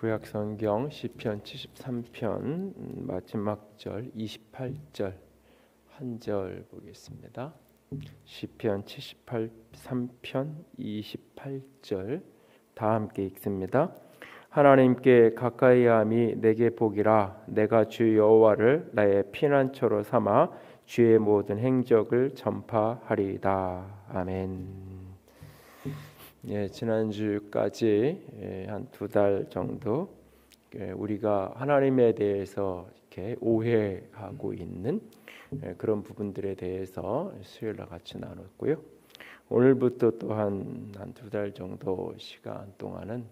구약 성경 시편 73편 마지막 절 28절 한 절 보겠습니다. 시편 73편 28절 다 함께 읽습니다. 하나님께 가까이함이 내게 복이라. 내가 주 여호와를 나의 피난처로 삼아 주의 모든 행적을 전파하리이다. 아멘. 지난주까지 한 2달 정도 우리가 하나님에 대해서 이렇게 오해하고 있는 그런 부분들에 대해서 수요일날 같이 나눴고요. 오늘부터 또 한 2달 정도 시간 동안은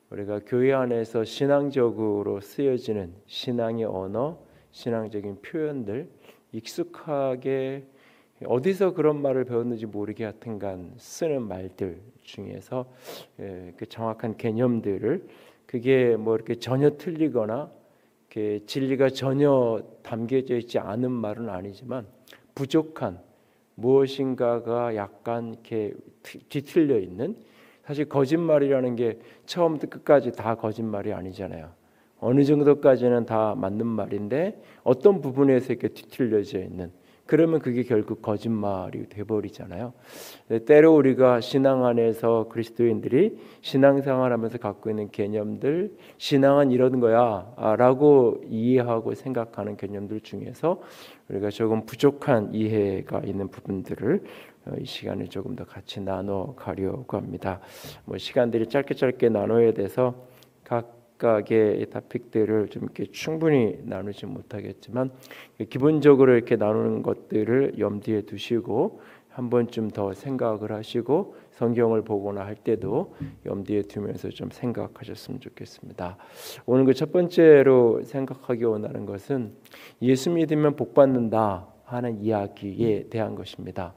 우리가 교회 안에서 신앙적으로 쓰여지는 신앙의 언어, 신앙적인 표현들 익숙하게 어디서 그런 말을 배웠는지 모르게 하여튼간 쓰는 말들 중에서 그 정확한 개념들을 그게 뭐 이렇게 전혀 틀리거나 이렇게 진리가 전혀 담겨져 있지 않은 말은 아니지만 부족한 무엇인가가 약간 이렇게 뒤틀려 있는, 사실 거짓말이라는 게 처음부터 끝까지 다 거짓말이 아니잖아요. 어느 정도까지는 다 맞는 말인데 어떤 부분에서 이렇게 뒤틀려져 있는, 그러면 그게 결국 거짓말이 돼버리잖아요. 때로 우리가 신앙 안에서 그리스도인들이 신앙생활하면서 갖고 있는 개념들, 신앙은 이런 거야 라고 이해하고 생각하는 개념들 중에서 우리가 조금 부족한 이해가 있는 부분들을 이 시간에 조금 더 같이 나눠 가려고 합니다. 시간들이 짧게 나눠야 돼서 각각의 토픽들을 좀 이렇게 충분히 나누지 못하겠지만 기본적으로 이렇게 나누는 것들을 염두에 두시고 한 번쯤 더 생각을 하시고 성경을 보거나 할 때도 염두에 두면서 좀 생각하셨으면 좋겠습니다. 오늘 그 첫 번째로 생각하기 원하는 것은 예수 믿으면 복 받는다 하는 이야기에 대한 것입니다.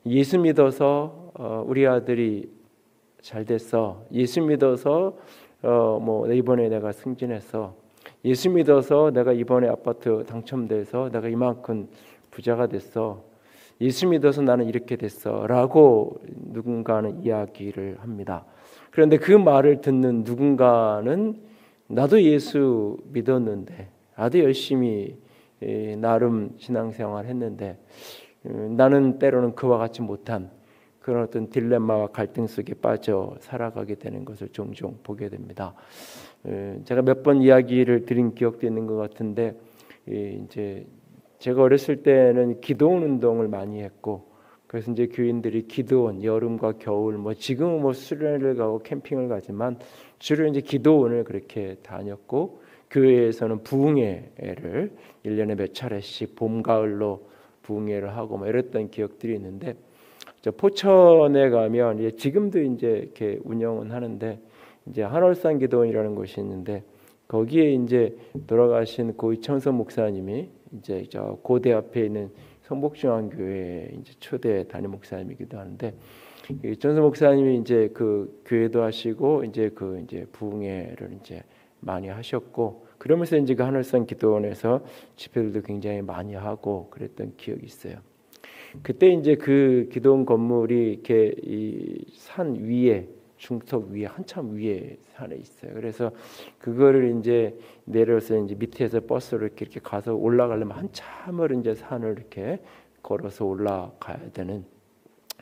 예수 믿어서 우리 아들이 잘 됐어. 예수 믿어서 이번에 내가 승진해서, 예수 믿어서 내가 이번에 아파트 당첨돼서 내가 이만큼 부자가 됐어. 예수 믿어서 나는 이렇게 됐어 라고 누군가는 이야기를 합니다. 그런데 그 말을 듣는 누군가는 나도 예수 믿었는데, 나도 열심히 나름 신앙생활 했는데 나는 때로는 그와 같지 못한 그런 어떤 딜레마와 갈등 속에 빠져 살아가게 되는 것을 종종 보게 됩니다. 제가 몇 번 이야기를 드린 기억도 있는 것 같은데, 이제 제가 어렸을 때는 기도원 운동을 많이 했고, 그래서 이제 교인들이 기도원, 여름과 겨울, 지금은 수련회를 가고 캠핑을 가지만 주로 이제 기도원을 그렇게 다녔고, 교회에서는 부흥회를 1년에 몇 차례씩 봄 가을로 부흥회를 하고 이랬던 기억들이 있는데, 포천에 가면 이제 지금도 이제 이렇게 운영은 하는데, 이제 한월산 기도원이라는 곳이 있는데 거기에 이제 돌아가신 고 이청선 목사님이 이제 저 고대 앞에 있는 성복중앙교회 이제 초대 담임 목사님이기도 하는데, 이청선 목사님이 이제 그 교회도 하시고 이제 그 이제 부흥회를 이제 많이 하셨고, 그러면서 이제 그 한월산 기도원에서 집회들도 굉장히 많이 하고 그랬던 기억이 있어요. 그때 이제 그 기도원 건물이 이렇게 이 산 위에, 중턱 위에, 한참 위에 산에 있어요. 그래서 그거를 이제 내려서 이제 밑에서 버스로 이렇게 가서 올라가려면 한참을 이제 산을 이렇게 걸어서 올라가야 되는.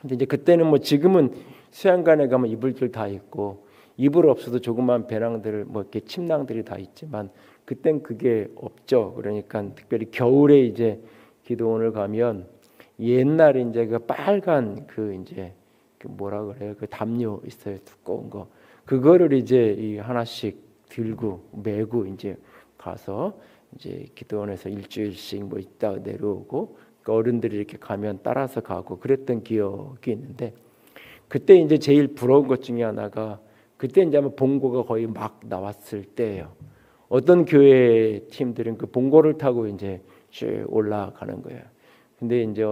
근데 이제 그때는 지금은 수양관에 가면 이불들 다 있고 이불 없어도 조그만 배낭들 이렇게 침낭들이 다 있지만 그땐 그게 없죠. 그러니까 특별히 겨울에 이제 기도원을 가면 옛날에 이제 그 빨간 그 이제 그 뭐라 그래요? 그 담요 있어요. 두꺼운 거. 그거를 이제 이 하나씩 들고 메고 이제 가서 이제 기도원에서 일주일씩 있다가 내려오고, 그러니까 어른들이 이렇게 가면 따라서 가고 그랬던 기억이 있는데, 그때 이제 제일 부러운 것 중에 하나가 그때 이제 아마 봉고가 거의 막 나왔을 때예요. 어떤 교회 팀들은 그 봉고를 타고 이제 쭉 올라가는 거예요. 근데 이제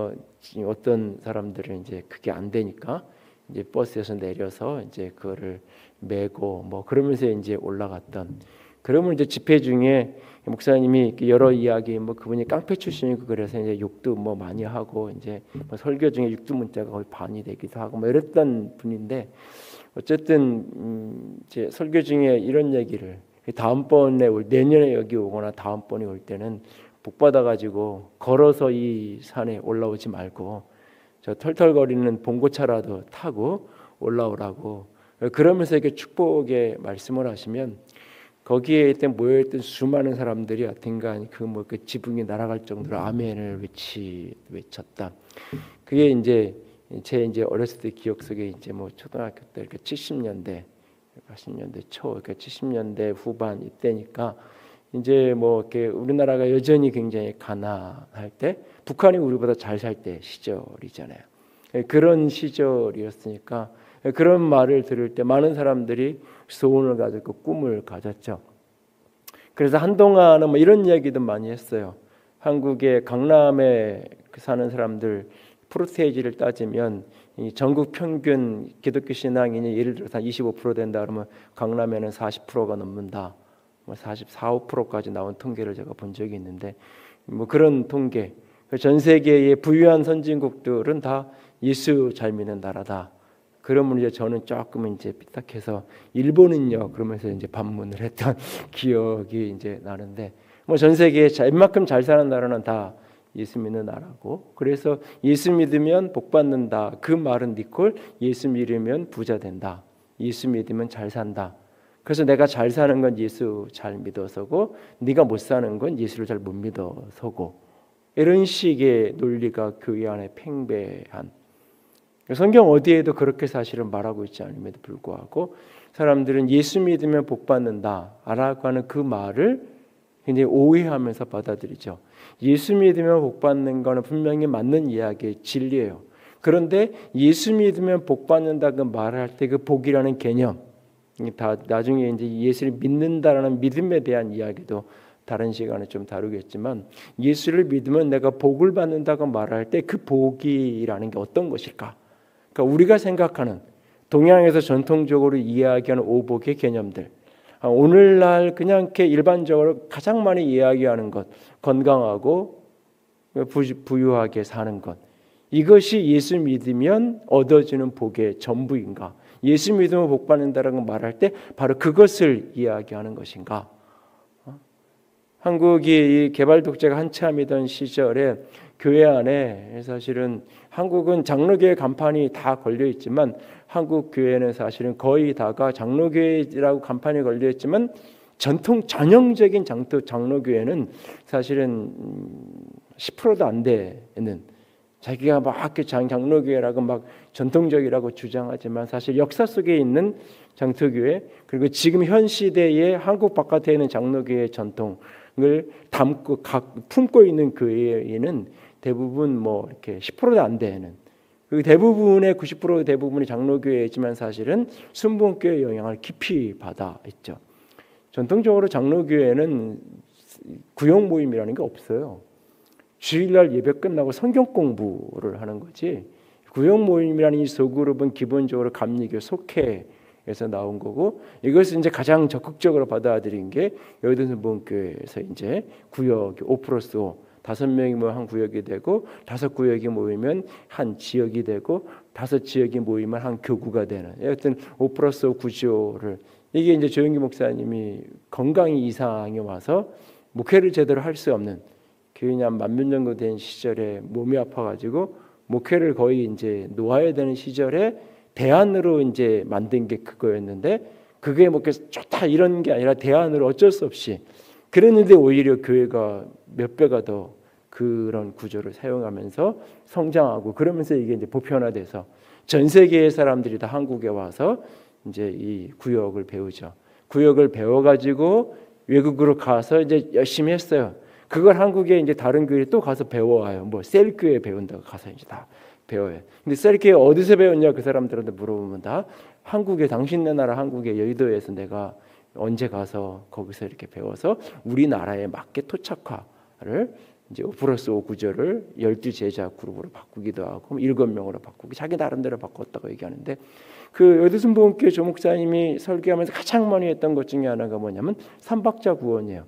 어떤 사람들은 이제 그게 안 되니까 이제 버스에서 내려서 이제 그거를 메고 그러면서 이제 올라갔던. 그러면 이제 집회 중에 목사님이 여러 이야기 그분이 깡패 출신이고 그래서 이제 욕도 많이 하고 이제 설교 중에 육두문자가 거의 반이 되기도 하고 이랬던 분인데, 어쨌든 이제 설교 중에 이런 얘기를, 다음번에 내년에 여기 오거나 다음번에 올 때는 복 받아가지고 걸어서 이 산에 올라오지 말고 저 털털거리는 봉고차라도 타고 올라오라고 그러면서 이렇게 축복의 말씀을 하시면 거기에 일단 모여있던 수많은 사람들이 하여튼간 그 지붕이 날아갈 정도로 아멘을 외쳤다. 그게 이제 제 어렸을 때 기억 속에 이제 뭐 초등학교 때 이렇게 70년대, 80년대 초, 그러니까 70년대 후반 이때니까 이제 뭐 이렇게 우리나라가 여전히 굉장히 가난할 때 북한이 우리보다 잘 살 때 시절이잖아요. 그런 시절이었으니까 그런 말을 들을 때 많은 사람들이 소원을 가졌고 꿈을 가졌죠. 그래서 한동안은 뭐 이런 이야기도 많이 했어요. 한국의 강남에 사는 사람들 프로테이지를 따지면 이 전국 평균 기독교 신앙인이 예를 들어서 한 25% 된다 그러면 강남에는 40%가 넘는다. 뭐 44, 5%까지 나온 통계를 제가 본 적이 있는데 뭐 그런 통계. 전 세계의 부유한 선진국들은 다 예수 잘 믿는 나라다. 그러면 이제 저는 조금 이제 삐딱해서 일본은요 그러면서 이제 반문을 했던 기억이 이제 나는데 뭐 전 세계에 웬만큼 잘 사는 나라는 다 예수 믿는 나라고 그래서 예수 믿으면 복 받는다. 그 말은 니콜 예수 믿으면 부자 된다. 예수 믿으면 잘 산다. 그래서 내가 잘 사는 건 예수 잘 믿어서고 네가 못 사는 건 예수를 잘 못 믿어서고 이런 식의 논리가 교회 안에 팽배한 성경 어디에도 그렇게 사실은 말하고 있지 않음에도 불구하고 사람들은 예수 믿으면 복 받는다라고 하는 그 말을 굉장히 오해하면서 받아들이죠. 예수 믿으면 복 받는 거는 분명히 맞는 이야기의 진리예요. 그런데 예수 믿으면 복 받는다고 말할 때 그 복이라는 개념 다 나중에 이제 예수를 믿는다라는 믿음에 대한 이야기도 다른 시간에 좀 다루겠지만 예수를 믿으면 내가 복을 받는다고 말할 때 그 복이라는 게 어떤 것일까? 그러니까 우리가 생각하는 동양에서 전통적으로 이야기하는 오복의 개념들 오늘날 그냥 이렇게 일반적으로 가장 많이 이야기하는 것 건강하고 부유하게 사는 것 이것이 예수 믿으면 얻어지는 복의 전부인가? 예수 믿으면 복 받는다라고 말할 때 바로 그것을 이야기하는 것인가? 한국이 개발 독재가 한참이던 시절에 교회 안에 사실은 한국은 장로교회 간판이 다 걸려 있지만 한국 교회는 사실은 거의 다가 장로교회라고 간판이 걸려 있지만 전통 전형적인 장로교회는 사실은 10%도 안 되는 자기가 막 장로교회라고 막 전통적이라고 주장하지만 사실 역사 속에 있는 장로교회 그리고 지금 현 시대의 한국 바깥에 있는 장로교회의 전통을 담고 품고 있는 교회에는 대부분 뭐 이렇게 10%도 안 되는 그 대부분의 90% 대부분이 장로교회이지만 사실은 순복음교회 영향을 깊이 받아 있죠. 전통적으로 장로교회는 구역 모임이라는 게 없어요. 주일날 예배 끝나고 성경 공부를 하는 거지. 구역 모임이라는 이 소그룹은 기본적으로 감리교 속회에서 나온 거고 이것을 이제 가장 적극적으로 받아들인 게 여의도 순복음교회에서 이제 구역 5+5 5명이 모여 한 구역이 되고 5구역이 모이면 한 지역이 되고 5지역이 모이면 한 교구가 되는 여하튼 5+5 구조를 이게 이제 조영기 목사님이 건강이 이상이 와서 목회를 제대로 할 수 없는 교인이 한 10,000명 정도 된 시절에 몸이 아파가지고 목회를 거의 이제 놓아야 되는 시절에 대안으로 이제 만든 게 그거였는데 그게 뭐 좋다 이런 게 아니라 대안으로 어쩔 수 없이 그랬는데 오히려 교회가 몇 배가 더 그런 구조를 사용하면서 성장하고 그러면서 이게 이제 보편화돼서 전 세계의 사람들이 다 한국에 와서 이제 이 구역을 배우죠. 구역을 배워가지고 외국으로 가서 이제 열심히 했어요. 그걸 한국에 이제 다른 교회 또 가서 배워와요. 뭐 셀교회 배운다고 가서 이제 다 배워요. 근데 셀교회 어디서 배웠냐 그 사람들한테 물어보면 다 한국에 당신네 나라 한국의 여의도에서 내가 언제 가서 거기서 이렇게 배워서 우리나라에 맞게 토착화를 이제 5+5 구조를 12제자 그룹으로 바꾸기도 하고 7명으로 바꾸고 자기 나름대로 바꿨다고 얘기하는데 그 여의도 순복음교회 조 목사님이 설교하면서 가장 많이 했던 것 중에 하나가 뭐냐면 삼박자 구원이에요.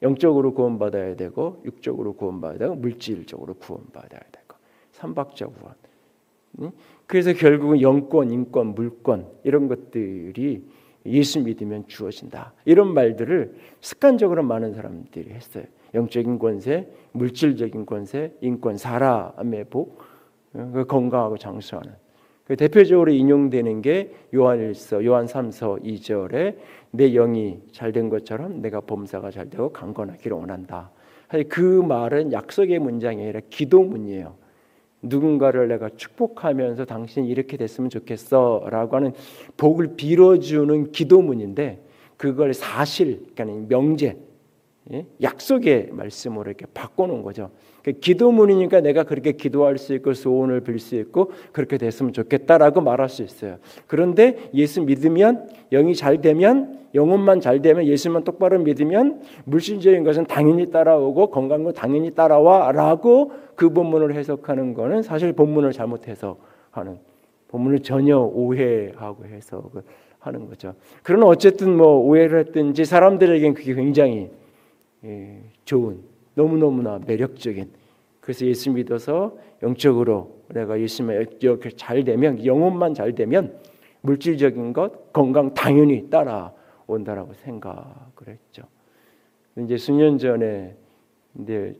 영적으로 구원받아야 되고 육적으로 구원받아야 되고 물질적으로 구원받아야 되고 삼박자 구원. 그래서 결국은 영권, 인권, 물권 이런 것들이 예수 믿으면 주어진다. 이런 말들을 습관적으로 많은 사람들이 했어요. 영적인 권세, 물질적인 권세, 인권, 사람의 복, 건강하고 장수하는. 대표적으로 인용되는 게 요한일서, 요한 3서 2절에 내 영이 잘된 것처럼 내가 범사가 잘되고 강건하기를 원한다. 그 말은 약속의 문장이 아니라 기도문이에요. 누군가를 내가 축복하면서 당신이 이렇게 됐으면 좋겠어 라고 하는 복을 빌어주는 기도문인데 그걸 사실, 그러니까 명제, 약속의 말씀으로 이렇게 바꿔놓은 거죠. 기도문이니까 내가 그렇게 기도할 수 있고 소원을 빌 수 있고 그렇게 됐으면 좋겠다라고 말할 수 있어요. 그런데 예수 믿으면, 영이 잘 되면, 영혼만 잘 되면, 예수만 똑바로 믿으면 물질적인 것은 당연히 따라오고 건강도 당연히 따라와라고 그 본문을 해석하는 거는 사실 본문을 잘못 해석하는, 본문을 전혀 오해하고 해석을 하는 거죠. 그러나 어쨌든 뭐 오해를 했든지 사람들에겐 그게 굉장히 좋은, 너무너무나 매력적인, 그래서 예수 믿어서 영적으로 내가 예수만 이렇게 잘 되면, 영혼만 잘 되면 물질적인 것, 건강 당연히 따라온다라고 생각을 했죠. 이제 수년 전에 이제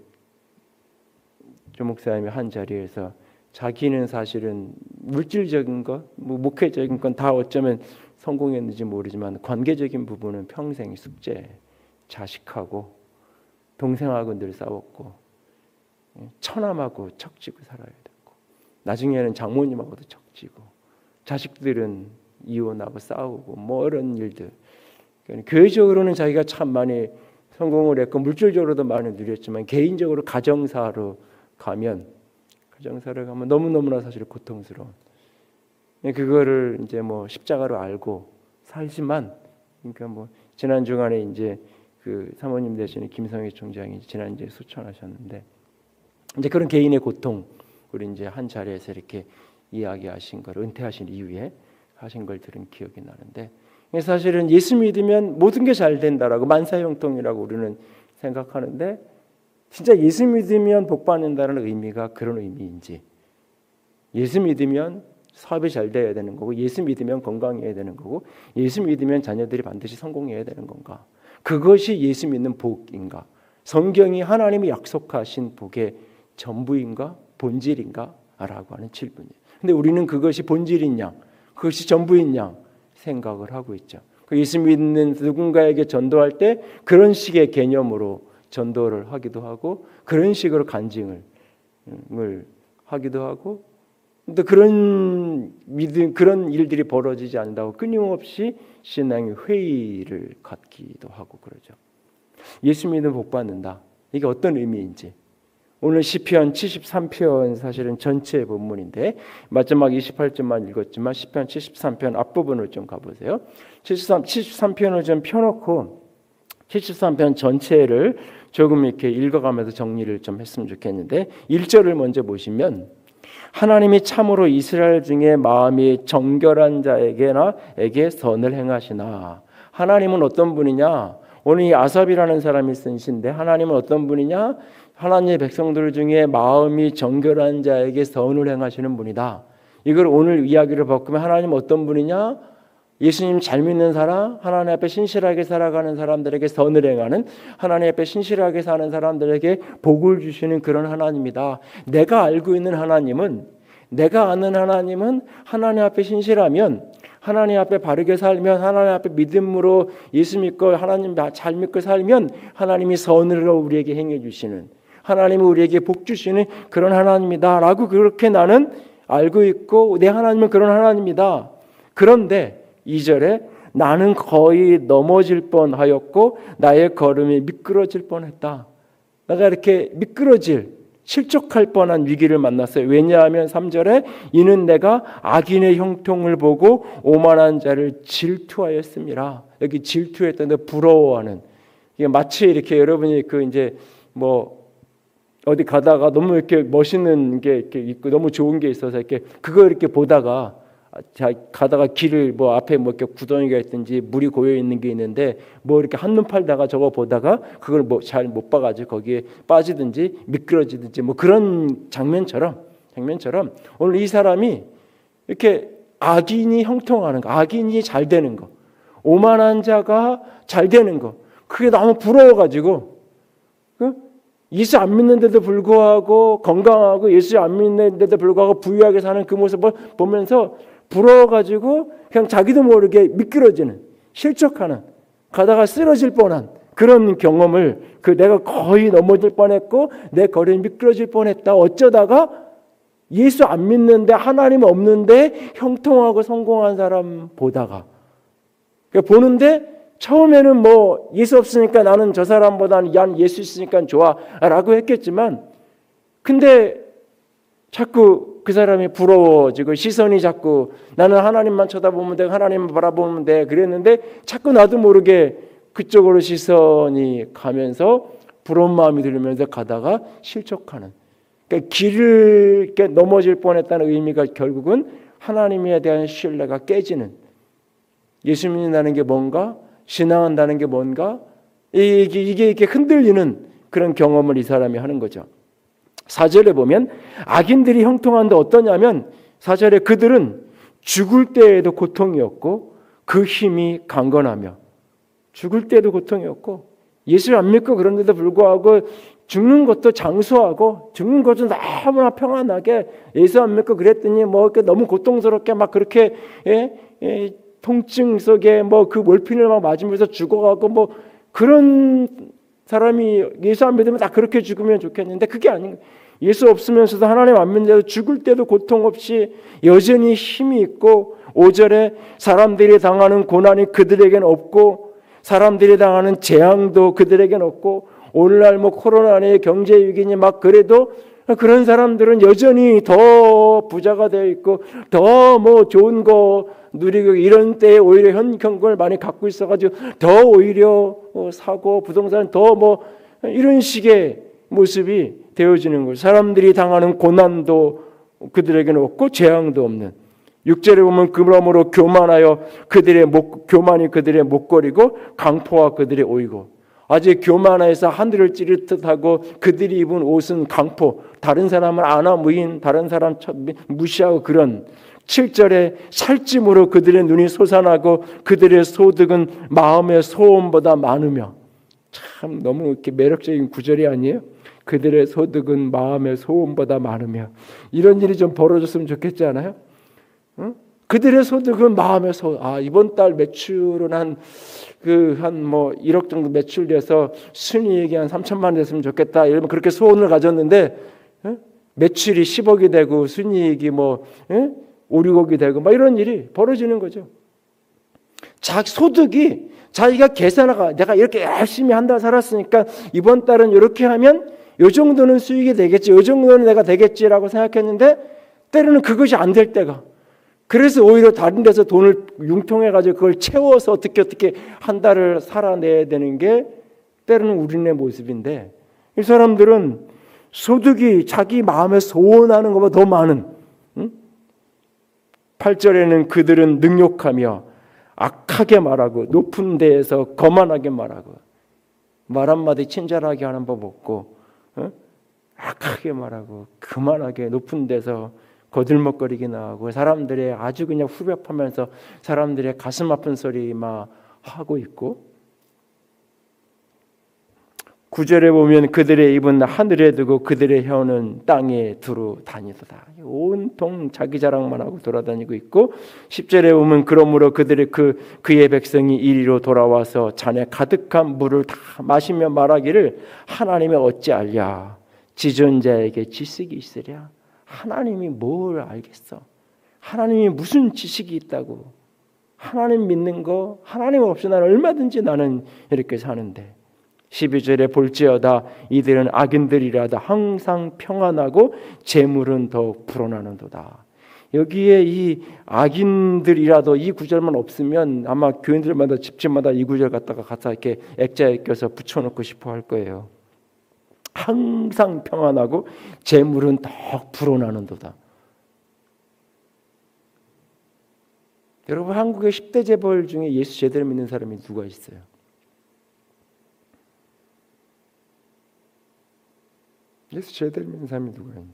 조 목사님이 한 자리에서 자기는 사실은 물질적인 것, 뭐 목회적인 건 다 어쩌면 성공했는지 모르지만 관계적인 부분은 평생 숙제, 자식하고 동생하고 늘 싸웠고 처남하고 척지고 살아야 됐고 나중에는 장모님하고도 척지고 자식들은 이혼하고 싸우고 뭐 이런 일들. 그러니까 교회적으로는 자기가 참 많이 성공을 했고 물질적으로도 많이 누렸지만 개인적으로 가정사로 가면 너무너무나 사실 고통스러운, 그거를 이제 뭐 십자가로 알고 살지만, 그러니까 뭐 지난 주간에 이제 그 사모님 되시는 김성희 총장이 지난주에 소천하셨는데 이제 그런 개인의 고통 우리 이제 한 자리에서 이렇게 이야기하신 걸, 은퇴하신 이후에 하신 걸 들은 기억이 나는데, 사실은 예수 믿으면 모든 게 잘 된다라고 만사형통이라고 우리는 생각하는데 진짜 예수 믿으면 복 받는다는 의미가 그런 의미인지, 예수 믿으면 사업이 잘 돼야 되는 거고, 예수 믿으면 건강해야 되는 거고, 예수 믿으면 자녀들이 반드시 성공해야 되는 건가? 그것이 예수 믿는 복인가? 성경이 하나님이 약속하신 복의 전부인가? 본질인가? 라고 하는 질문이에요. 근데 우리는 그것이 본질인 양, 그것이 전부인 양 생각을 하고 있죠. 예수 믿는 누군가에게 전도할 때 그런 식의 개념으로 전도를 하기도 하고 그런 식으로 간증을 하기도 하고, 근데 그런 일들이 벌어지지 않는다고 끊임없이 신앙의 회의를 갖기도 하고 그러죠. 예수 믿으면 복 받는다. 이게 어떤 의미인지 오늘 시편 73편 사실은 전체 본문인데 마지막 28절만 읽었지만 시편 73편 앞부분을 좀 가보세요. 73편을 좀 펴놓고 73편 전체를 조금 이렇게 읽어가면서 정리를 좀 했으면 좋겠는데 1절을 먼저 보시면 하나님이 참으로 이스라엘 중에 마음이 정결한 자에게 선을 행하시나. 하나님은 어떤 분이냐? 오늘 이 아삽이라는 사람이 쓴 시인데 하나님은 어떤 분이냐? 하나님의 백성들 중에 마음이 정결한 자에게 선을 행하시는 분이다. 이걸 오늘 이야기를 바꾸면 하나님은 어떤 분이냐? 예수님 잘 믿는 사람, 하나님 앞에 신실하게 살아가는 사람들에게 선을 행하는, 하나님 앞에 신실하게 사는 사람들에게 복을 주시는 그런 하나님이다. 내가 알고 있는 하나님은, 내가 아는 하나님은 하나님 앞에 신실하면, 하나님 앞에 바르게 살면, 하나님 앞에 믿음으로 예수 믿고 하나님 잘 믿고 살면 하나님이 선으로 우리에게 행해 주시는, 하나님이 우리에게 복 주시는 그런 하나님이다 라고 그렇게 나는 알고 있고 내 하나님은 그런 하나님이다. 그런데 2절에 나는 거의 넘어질 뻔하였고 나의 걸음이 미끄러질 뻔했다. 내가 이렇게 실족할 뻔한 위기를 만났어요. 왜냐하면 3절에 이는 내가 악인의 형통을 보고 오만한 자를 질투하였음이라. 여기 질투했던데 부러워하는, 이게 마치 이렇게 여러분이 그 이제 뭐 어디 가다가 너무 이렇게 멋있는 게 이렇게 있고 너무 좋은 게 있어서 이렇게 그거 이렇게 보다가 가다가 길을 뭐 앞에 뭐 이렇게 구덩이가 있든지 물이 고여 있는 게 있는데 뭐 이렇게 한눈 팔다가 저거 보다가 그걸 뭐 잘 못 봐가지고 거기에 빠지든지 미끄러지든지 뭐 그런 장면처럼 오늘 이 사람이 이렇게 악인이 형통하는 거, 악인이 잘 되는 거, 오만한 자가 잘 되는 거, 그게 너무 부러워가지고 예수 안 믿는데도 불구하고 건강하고 예수 안 믿는데도 불구하고 부유하게 사는 그 모습을 보면서 부러워가지고 그냥 자기도 모르게 미끄러지는, 실족하는, 가다가 쓰러질 뻔한 그런 경험을, 내가 거의 넘어질 뻔했고 내 거리에 미끄러질 뻔했다. 어쩌다가 예수 안 믿는데 하나님 없는데 형통하고 성공한 사람 보다가 보는데 처음에는 뭐 예수 없으니까 나는 저 사람보다는 난 예수 있으니까 좋아라고 했겠지만, 근데 자꾸 그 사람이 부러워지고 시선이 자꾸 나는 하나님만 쳐다보면 돼, 하나님만 바라보면 돼 그랬는데 자꾸 나도 모르게 그쪽으로 시선이 가면서 부러운 마음이 들면서 가다가 실족하는, 그러니까 길을 이렇게 넘어질 뻔했다는 의미가 결국은 하나님에 대한 신뢰가 깨지는, 예수 믿는다는 게 뭔가, 신앙한다는 게 뭔가, 이게 이렇게 흔들리는 그런 경험을 이 사람이 하는 거죠. 4절에 보면 악인들이 형통한데 어떠냐면, 4절에 그들은 죽을 때에도 고통이 없고 그 힘이 강건하며, 죽을 때도 고통이 없고 예수를 안 믿고 그런데도 불구하고 죽는 것도 장수하고 죽는 것도 너무나 평안하게, 예수 안 믿고 그랬더니 뭐 너무 고통스럽게 막 그렇게 통증 속에 뭐 그 몰핀을 막 맞으면서 죽어가고 뭐 그런 사람이 예수 안 믿으면 다 그렇게 죽으면 좋겠는데 그게 아닌 거예요. 예수 없으면서도 하나님 안 믿는데도 죽을 때도 고통 없이 여전히 힘이 있고, 5절에 사람들이 당하는 고난이 그들에겐 없고 사람들이 당하는 재앙도 그들에겐 없고, 오늘날 뭐 코로나니 경제 위기니 막 그래도 그런 사람들은 여전히 더 부자가 되어 있고 더 뭐 좋은 거 누리고, 이런 때에 오히려 현금을 많이 갖고 있어가지고 더 오히려 사고 부동산 더 뭐 이런 식의 모습이 되어지는 거예요. 사람들이 당하는 고난도 그들에게는 없고 재앙도 없는. 6절에 보면 그러므로 교만이 그들의 목걸이고 강포와 그들의 오이고, 아직 교만해서 하늘을 찌를 듯하고 그들이 입은 옷은 강포, 다른 사람을 안아무인, 다른 사람 무시하고 그런. 7절에 살찜으로 그들의 눈이 솟아나고 그들의 소득은 마음의 소원보다 많으며, 참 너무 이렇게 매력적인 구절이 아니에요? 그들의 소득은 마음의 소원보다 많으며, 이런 일이 좀 벌어졌으면 좋겠지 않아요? 응? 그들의 소득은 마음의 소원. 이번 달 매출은 한 1억 정도 매출돼서 순이익이 한 3천만 원 됐으면 좋겠다, 이러면 그렇게 소원을 가졌는데 매출이 10억이 되고 순이익이 5, 6억이 되고 막 이런 일이 벌어지는 거죠. 자기 소득이 자기가 계산하가, 내가 이렇게 열심히 한다 살았으니까 이번 달은 이렇게 하면 이 정도는 수익이 되겠지, 이 정도는 내가 되겠지라고 생각했는데 때로는 그것이 안 될 때가, 그래서 오히려 다른 데서 돈을 융통해가지고 그걸 채워서 어떻게 한 달을 살아내야 되는 게 때로는 우리네 모습인데, 이 사람들은 소득이 자기 마음에 소원하는 것보다 더 많은, 8절에는 그들은 능욕하며 악하게 말하고 높은 데에서 거만하게 말하고, 말 한마디 친절하게 하는 법 없고 악하게 말하고 그만하게 높은 데서 거들먹거리기나 하고, 사람들의 아주 그냥 후벼파면서 사람들의 가슴 아픈 소리 막 하고 있고, 9절에 보면 그들의 입은 하늘에 두고 그들의 혀는 땅에 두루 다니도다. 온통 자기 자랑만 하고 돌아다니고 있고, 10절에 보면 그러므로 그의 백성이 이리로 돌아와서 잔에 가득한 물을 다 마시며 말하기를 하나님의 어찌 알랴, 지존자에게 지식이 있으랴. 하나님이 뭘 알겠어? 하나님이 무슨 지식이 있다고? 하나님 믿는 거, 하나님 없이 나는 얼마든지 나는 이렇게 사는데. 12절에 볼지어다 이들은 악인들이라도 항상 평안하고 재물은 더욱 불어나는도다. 여기에 이 악인들이라도 이 구절만 없으면 아마 교인들마다 집집마다 이 구절 갖다가 이렇게 액자에 껴서 붙여놓고 싶어 할 거예요. 항상 평안하고 재물은 더욱 불어나는도다. 여러분, 한국의 10대 재벌 중에 예수 제대로 믿는 사람이 누가 있어요? 예수 제대로 믿는 사람이 누가 있냐?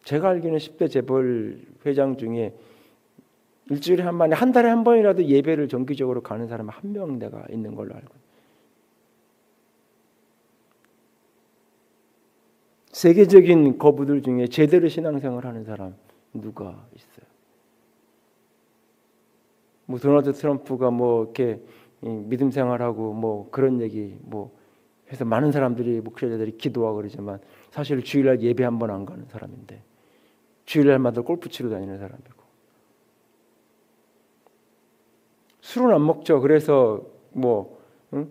제가 알기로는 10대 재벌 회장 중에 일주일에 한 번, 한 달에 한 번이라도 예배를 정기적으로 가는 사람 한 명 내가 있는 걸로 알고. 세계적인 거부들 중에 제대로 신앙생활하는 사람 누가 있어요? 뭐 도널드 트럼프가 뭐 이렇게 믿음 생활하고 뭐 그런 얘기 뭐 해서 많은 사람들이 목회자들이 기도하고 그러지만 사실 주일날 예배 한 번 안 가는 사람인데 주일날마다 골프 치러 다니는 사람이고 술은 안 먹죠. 그래서 뭐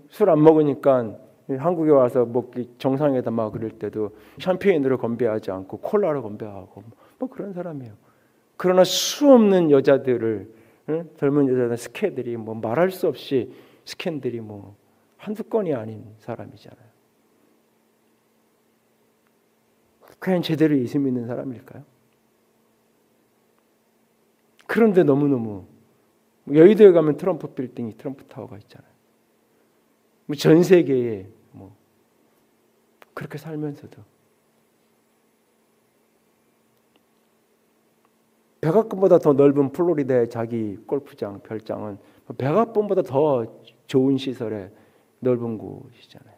술 안 먹으니까 한국에 와서 뭐 정상회담 막 그럴 때도 샴페인으로 건배하지 않고 콜라로 건배하고 뭐 그런 사람이에요. 그러나 수 없는 여자들을 젊은 여자들 스캔들이 뭐 말할 수 없이 스캔들이 뭐 한두 건이 아닌 사람이잖아요. 과연 제대로 예수 믿는 사람일까요? 그런데 너무너무 여의도에 가면 트럼프 빌딩이 트럼프 타워가 있잖아요. 전 세계에 뭐 그렇게 살면서도 백악관보다 더 넓은 플로리다의 자기 골프장 별장은 백악관보다 더 좋은 시설에 넓은 곳이잖아요.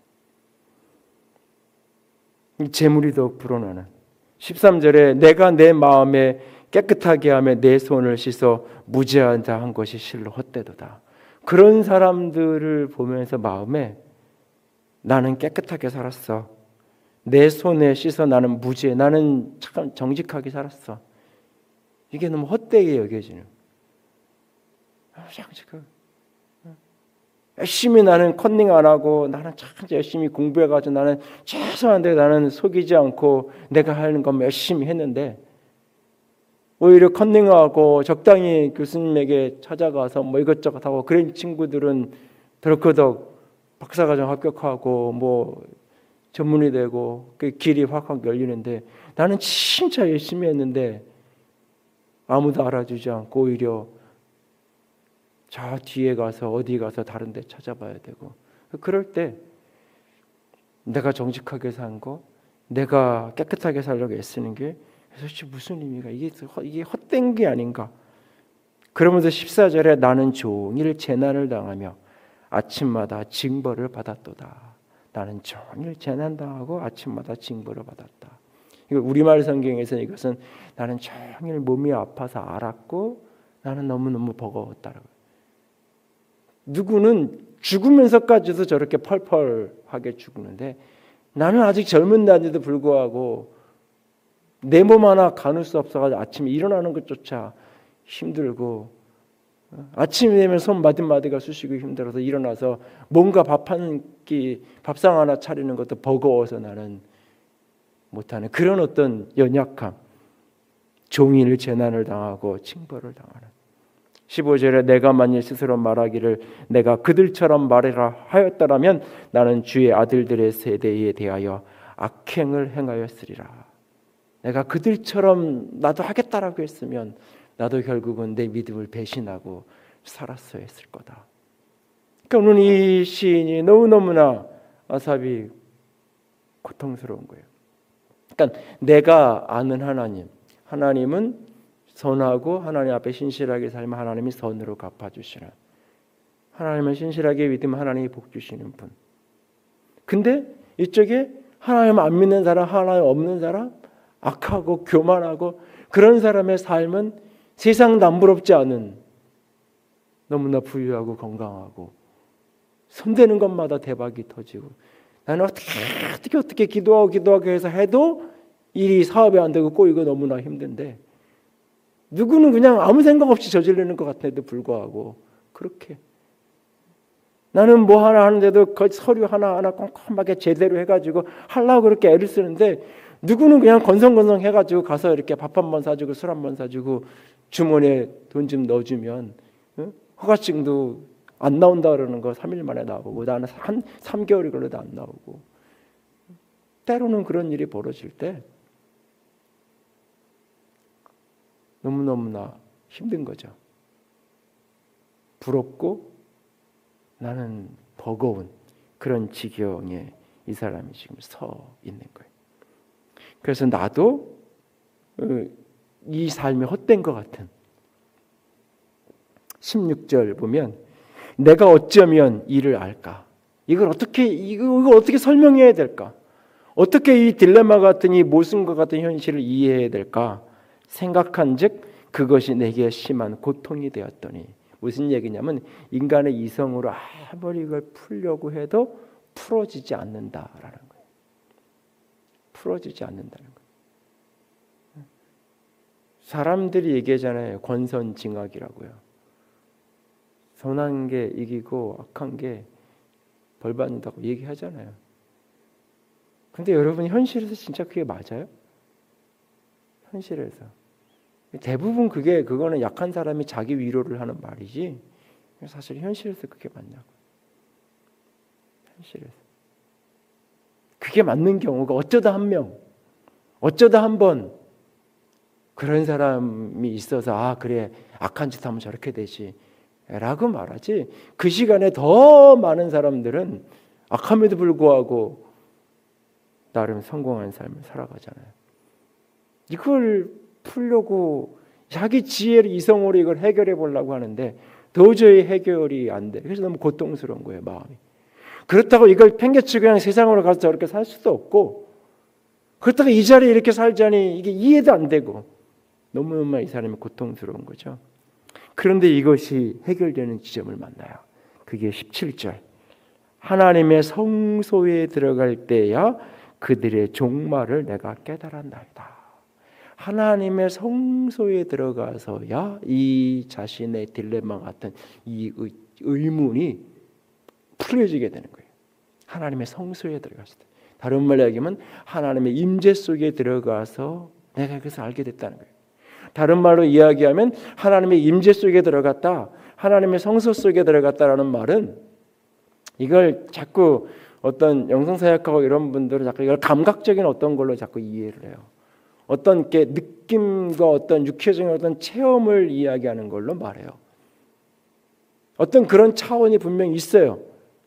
재물이 더욱 불어나는 13절에 내가 내 마음에 깨끗하게 하며 내 손을 씻어 무죄하다 한 것이 실로 헛되도다. 그런 사람들을 보면서 마음에 나는 깨끗하게 살았어. 내 손에 씻어 나는 무죄. 나는 참 정직하게 살았어. 이게 너무 헛되게 여겨지는. 열심히 나는 컨닝 안 하고 나는 참 열심히 공부해가지고 나는 최소한데 나는 속이지 않고 내가 하는 건 열심히 했는데 오히려 컨닝하고 적당히 교수님에게 찾아가서 뭐 이것저것 하고 그런 친구들은 덜커덕 박사과정 합격하고 뭐 전문의 되고 그 길이 확확 열리는데 나는 진짜 열심히 했는데 아무도 알아주지 않고 오히려 저 뒤에 가서 어디 가서 다른 데 찾아봐야 되고 그럴 때 내가 정직하게 산 거 내가 깨끗하게 살려고 애쓰는 게 도대체 무슨 의미가 이게 헛된 게 아닌가. 그러면서 14절에 나는 종일 재난을 당하며 아침마다 징벌을 받았도다. 나는 종일 재난당하고 아침마다 징벌을 받았다. 이거 우리말 성경에서는 이것은 나는 종일 몸이 아파서 앓았고 나는 너무너무 버거웠다라고. 누구는 죽으면서까지도 저렇게 펄펄하게 죽는데 나는 아직 젊은 나이에도 불구하고 내 몸 하나 가눌 수 없어가지고 아침에 일어나는 것조차 힘들고 아침이 되면 손 마디마디가 쑤시고 힘들어서 일어나서 뭔가 밥 한 끼 밥상 하나 차리는 것도 버거워서 나는 못하는 그런 어떤 연약함, 종일 재난을 당하고 징벌을 당하는. 15절에 내가 만일 스스로 말하기를 내가 그들처럼 말해라 하였더라면 나는 주의 아들들의 세대에 대하여 악행을 행하였으리라. 내가 그들처럼 나도 하겠다라고 했으면 나도 결국은 내 믿음을 배신하고 살았어야 했을 거다. 그러니까 오늘 이 시인이 너무너무나 아삽이 고통스러운 거예요. 그러니까 내가 아는 하나님은 선하고 하나님 앞에 신실하게 살면 하나님이 선으로 갚아주시는, 하나님을 신실하게 믿으면 하나님이 복 주시는 분. 근데 이쪽에 하나님 안 믿는 사람, 하나님 없는 사람, 악하고 교만하고 그런 사람의 삶은 세상 남부럽지 않은 너무나 부유하고 건강하고 손대는 것마다 대박이 터지고 나는 어떻게 기도하고 해서 해도 일이 사업이 안 되고 꼬이고 너무나 힘든데 누구는 그냥 아무 생각 없이 저지르는 것 같은데도 불구하고 그렇게 나는 뭐 하나 하는데도 그 서류 하나하나 꼼꼼하게 제대로 해가지고 하려고 그렇게 애를 쓰는데 누구는 그냥 건성건성 해가지고 가서 이렇게 밥 한 번 사주고 술 한 번 사주고 주머니에 돈 좀 넣어주면 허가증도 안 나온다 그러는 거 3일 만에 나오고 나는 한 3개월이 걸려도 안 나오고 때로는 그런 일이 벌어질 때 너무너무나 힘든 거죠. 부럽고 나는 버거운 그런 지경에 이 사람이 지금 서 있는 거예요. 그래서 나도 이 삶이 헛된 것 같은 16절 보면 내가 어쩌면 이를 알까? 이걸 어떻게 설명해야 될까? 어떻게 이 딜레마 같은 이 모순과 같은 현실을 이해해야 될까? 생각한즉 그것이 내게 심한 고통이 되었더니 무슨 얘기냐면 인간의 이성으로 아무리 이걸 풀려고 해도 풀어지지 않는다라는 거예요. 풀어지지 않는다는 거예요. 사람들이 얘기하잖아요. 권선징악이라고요. 선한 게 이기고 악한 게 벌 받는다고 얘기하잖아요. 근데 여러분 현실에서 진짜 그게 맞아요? 현실에서 대부분 그거는 약한 사람이 자기 위로를 하는 말이지 사실 현실에서 그게 맞냐고. 현실에서 그게 맞는 경우가 어쩌다 한 번 그런 사람이 있어서 그래 악한 짓 하면 저렇게 되지 라고 말하지, 그 시간에 더 많은 사람들은 악함에도 불구하고 나름 성공한 삶을 살아가잖아요. 이걸 풀려고 자기 지혜를 이성으로 이걸 해결해 보려고 하는데 도저히 해결이 안 돼. 그래서 너무 고통스러운 거예요, 마음이. 그렇다고 이걸 팽개치고 그냥 세상으로 가서 저렇게 살 수도 없고, 그렇다고 이 자리에 이렇게 살자니 이게 이해도 안 되고 너무너무 이 사람이 고통스러운 거죠. 그런데 이것이 해결되는 지점을 만나요. 그게 17절. 하나님의 성소에 들어갈 때야 그들의 종말을 내가 깨달았나이다. 하나님의 성소에 들어가서야 이 자신의 딜레마 같은 이 의문이 풀려지게 되는 거예요. 하나님의 성소에 들어갔을 때. 다른 말로 얘기하면 하나님의 임재 속에 들어가서 내가 그것을 알게 됐다는 거예요. 다른 말로 이야기하면 하나님의 임재 속에 들어갔다, 하나님의 성소 속에 들어갔다라는 말은, 이걸 자꾸 어떤 영성사역하고 이런 분들은 자꾸 이걸 감각적인 어떤 걸로 자꾸 이해를 해요. 어떤 게 느낌과 어떤 육체적인 어떤 체험을 이야기하는 걸로 말해요. 어떤 그런 차원이 분명히 있어요.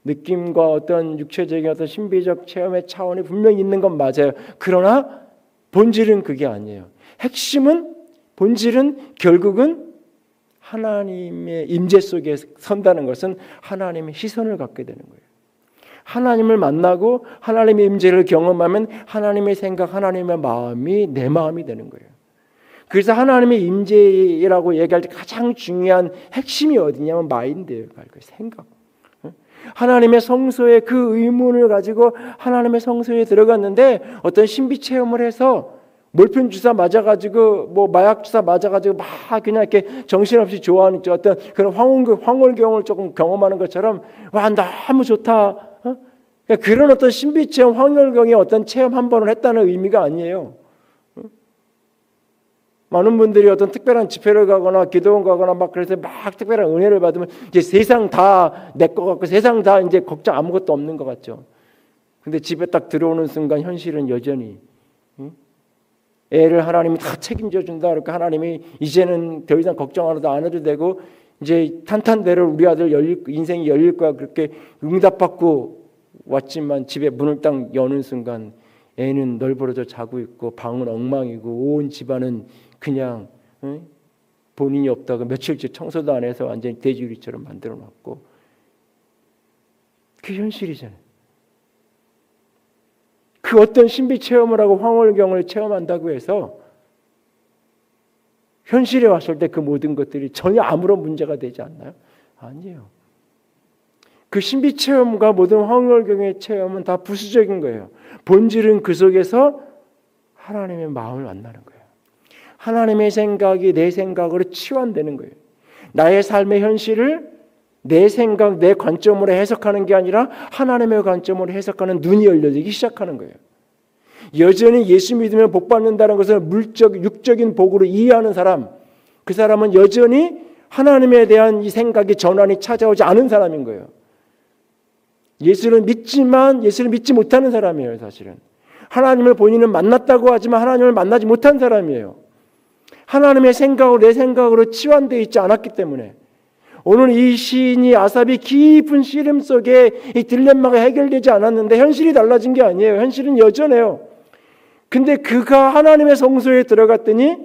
느낌과 어떤 육체적인 어떤 신비적 체험의 차원이 분명히 있는 건 맞아요. 그러나 본질은 그게 아니에요. 본질은 결국은 하나님의 임재 속에 선다는 것은 하나님의 시선을 갖게 되는 거예요. 하나님을 만나고 하나님의 임재를 경험하면 하나님의 생각, 하나님의 마음이 내 마음이 되는 거예요. 그래서 하나님의 임재라고 얘기할 때 가장 중요한 핵심이 어디냐면 마인드예요. 생각. 하나님의 성소에 그 의문을 가지고 하나님의 성소에 들어갔는데 어떤 신비 체험을 해서 몰핀 주사 맞아가지고 뭐 마약 주사 맞아가지고 막 그냥 이렇게 정신없이 좋아하는 어떤 그런 황홀경을 조금 경험하는 것처럼 와 너무 좋다. 그런 어떤 신비 체험, 황홀경의 어떤 체험 한 번을 했다는 의미가 아니에요. 많은 분들이 어떤 특별한 집회를 가거나 기도원 가거나 막 그래서 막 특별한 은혜를 받으면 이제 세상 다 내 것 같고 세상 다 이제 걱정 아무것도 없는 것 같죠. 근데 집에 딱 들어오는 순간 현실은 여전히 애를 하나님이 다 책임져 준다. 그러니까 하나님이 이제는 더 이상 걱정 안 해도 되고 이제 탄탄대로 우리 아들 인생이 열릴 거야. 그렇게 응답받고 왔지만 집에 문을 딱 여는 순간 애는 널브러져 자고 있고 방은 엉망이고 온 집안은 그냥 본인이 없다가 며칠째 청소도 안 해서 완전히 돼지우리처럼 만들어놨고, 그게 현실이잖아요. 그 어떤 신비 체험을 하고 황홀경을 체험한다고 해서 현실에 왔을 때 그 모든 것들이 전혀 아무런 문제가 되지 않나요? 아니에요. 그 신비 체험과 모든 황홀경의 체험은 다 부수적인 거예요. 본질은 그 속에서 하나님의 마음을 만나는 거예요. 하나님의 생각이 내 생각으로 치환되는 거예요. 나의 삶의 현실을 내 생각, 내 관점으로 해석하는 게 아니라 하나님의 관점으로 해석하는 눈이 열려지기 시작하는 거예요. 여전히 예수 믿으면 복 받는다는 것을 육적인 복으로 이해하는 사람, 그 사람은 여전히 하나님에 대한 이 생각이 전환이 찾아오지 않은 사람인 거예요. 예수를 믿지만 예수를 믿지 못하는 사람이에요. 사실은 하나님을 본인은 만났다고 하지만 하나님을 만나지 못한 사람이에요. 하나님의 생각으로 내 생각으로 치환되어 있지 않았기 때문에 오늘 이 시인이 아삽이 깊은 시름 속에 이 딜레마가 해결되지 않았는데 현실이 달라진 게 아니에요. 현실은 여전해요. 근데 그가 하나님의 성소에 들어갔더니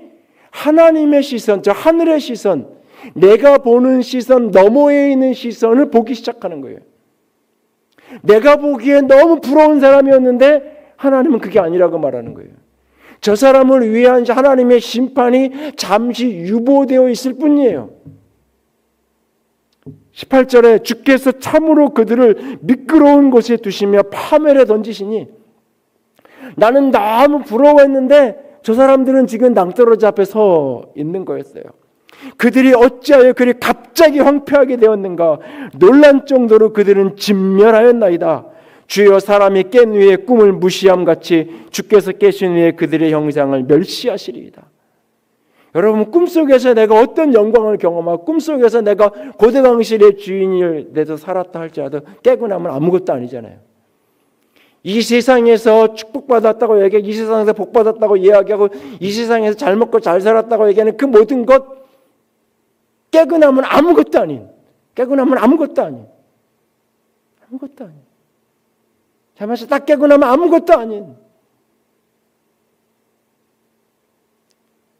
하나님의 시선, 저 하늘의 시선, 내가 보는 시선 너머에 있는 시선을 보기 시작하는 거예요. 내가 보기에 너무 부러운 사람이었는데 하나님은 그게 아니라고 말하는 거예요. 저 사람을 위한 하나님의 심판이 잠시 유보되어 있을 뿐이에요. 18절에 주께서 참으로 그들을 미끄러운 곳에 두시며 파멸에 던지시니, 나는 너무 부러워했는데 저 사람들은 지금 낭떠러지 앞에 서 있는 거였어요. 그들이 어찌하여 그리 갑자기 황폐하게 되었는가. 놀란 정도로 그들은 진멸하였나이다. 주여, 사람이 깬 후에 꿈을 무시함같이 주께서 깨신 후에 그들의 형상을 멸시하시리이다. 여러분, 꿈속에서 내가 어떤 영광을 경험하고 꿈속에서 내가 고대강실의 주인이 돼서 살았다 할지라도 깨고 나면 아무것도 아니잖아요. 이 세상에서 축복받았다고 얘기하고, 이 세상에서 복받았다고 이야기하고, 이 세상에서 잘 먹고 잘 살았다고 얘기하는 그 모든 것, 깨고 나면 아무것도 아닌, 깨고 나면 아무것도 아닌, 아무것도 아닌, 잠에서 딱 깨고 나면 아무것도 아닌,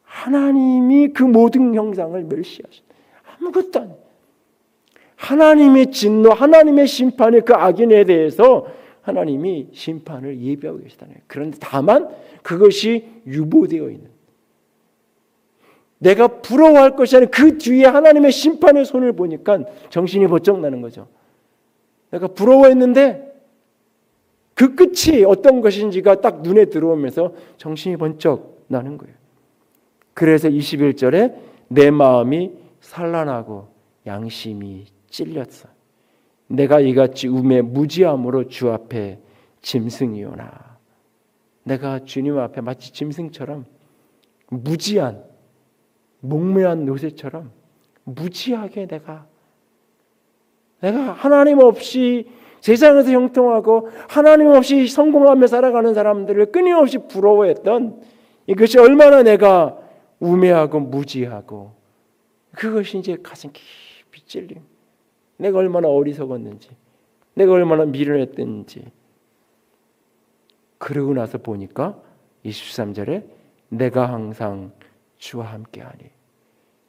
하나님이 그 모든 형상을 멸시하신, 아무것도 아닌, 하나님의 진노, 하나님의 심판이 그 악인에 대해서 하나님이 심판을 예비하고 계시다는 거예요. 그런데 다만 그것이 유보되어 있는, 내가 부러워할 것이 아니라 그 뒤에 하나님의 심판의 손을 보니까 정신이 번쩍 나는 거죠. 내가 부러워했는데 그 끝이 어떤 것인지가 딱 눈에 들어오면서 정신이 번쩍 나는 거예요. 그래서 21절에 내 마음이 산란하고 양심이 찔렸어. 내가 이같이 음에 무지함으로 주 앞에 짐승이오나. 내가 주님 앞에 마치 짐승처럼 무지한, 목매한 노새처럼 무지하게 내가 하나님 없이 세상에서 형통하고 하나님 없이 성공하며 살아가는 사람들을 끊임없이 부러워했던 이것이 얼마나 내가 우매하고 무지하고, 그것이 이제 가슴 깊이 찔림. 내가 얼마나 어리석었는지, 내가 얼마나 미련했던지. 그러고 나서 보니까 23절에 내가 항상 주와 함께하니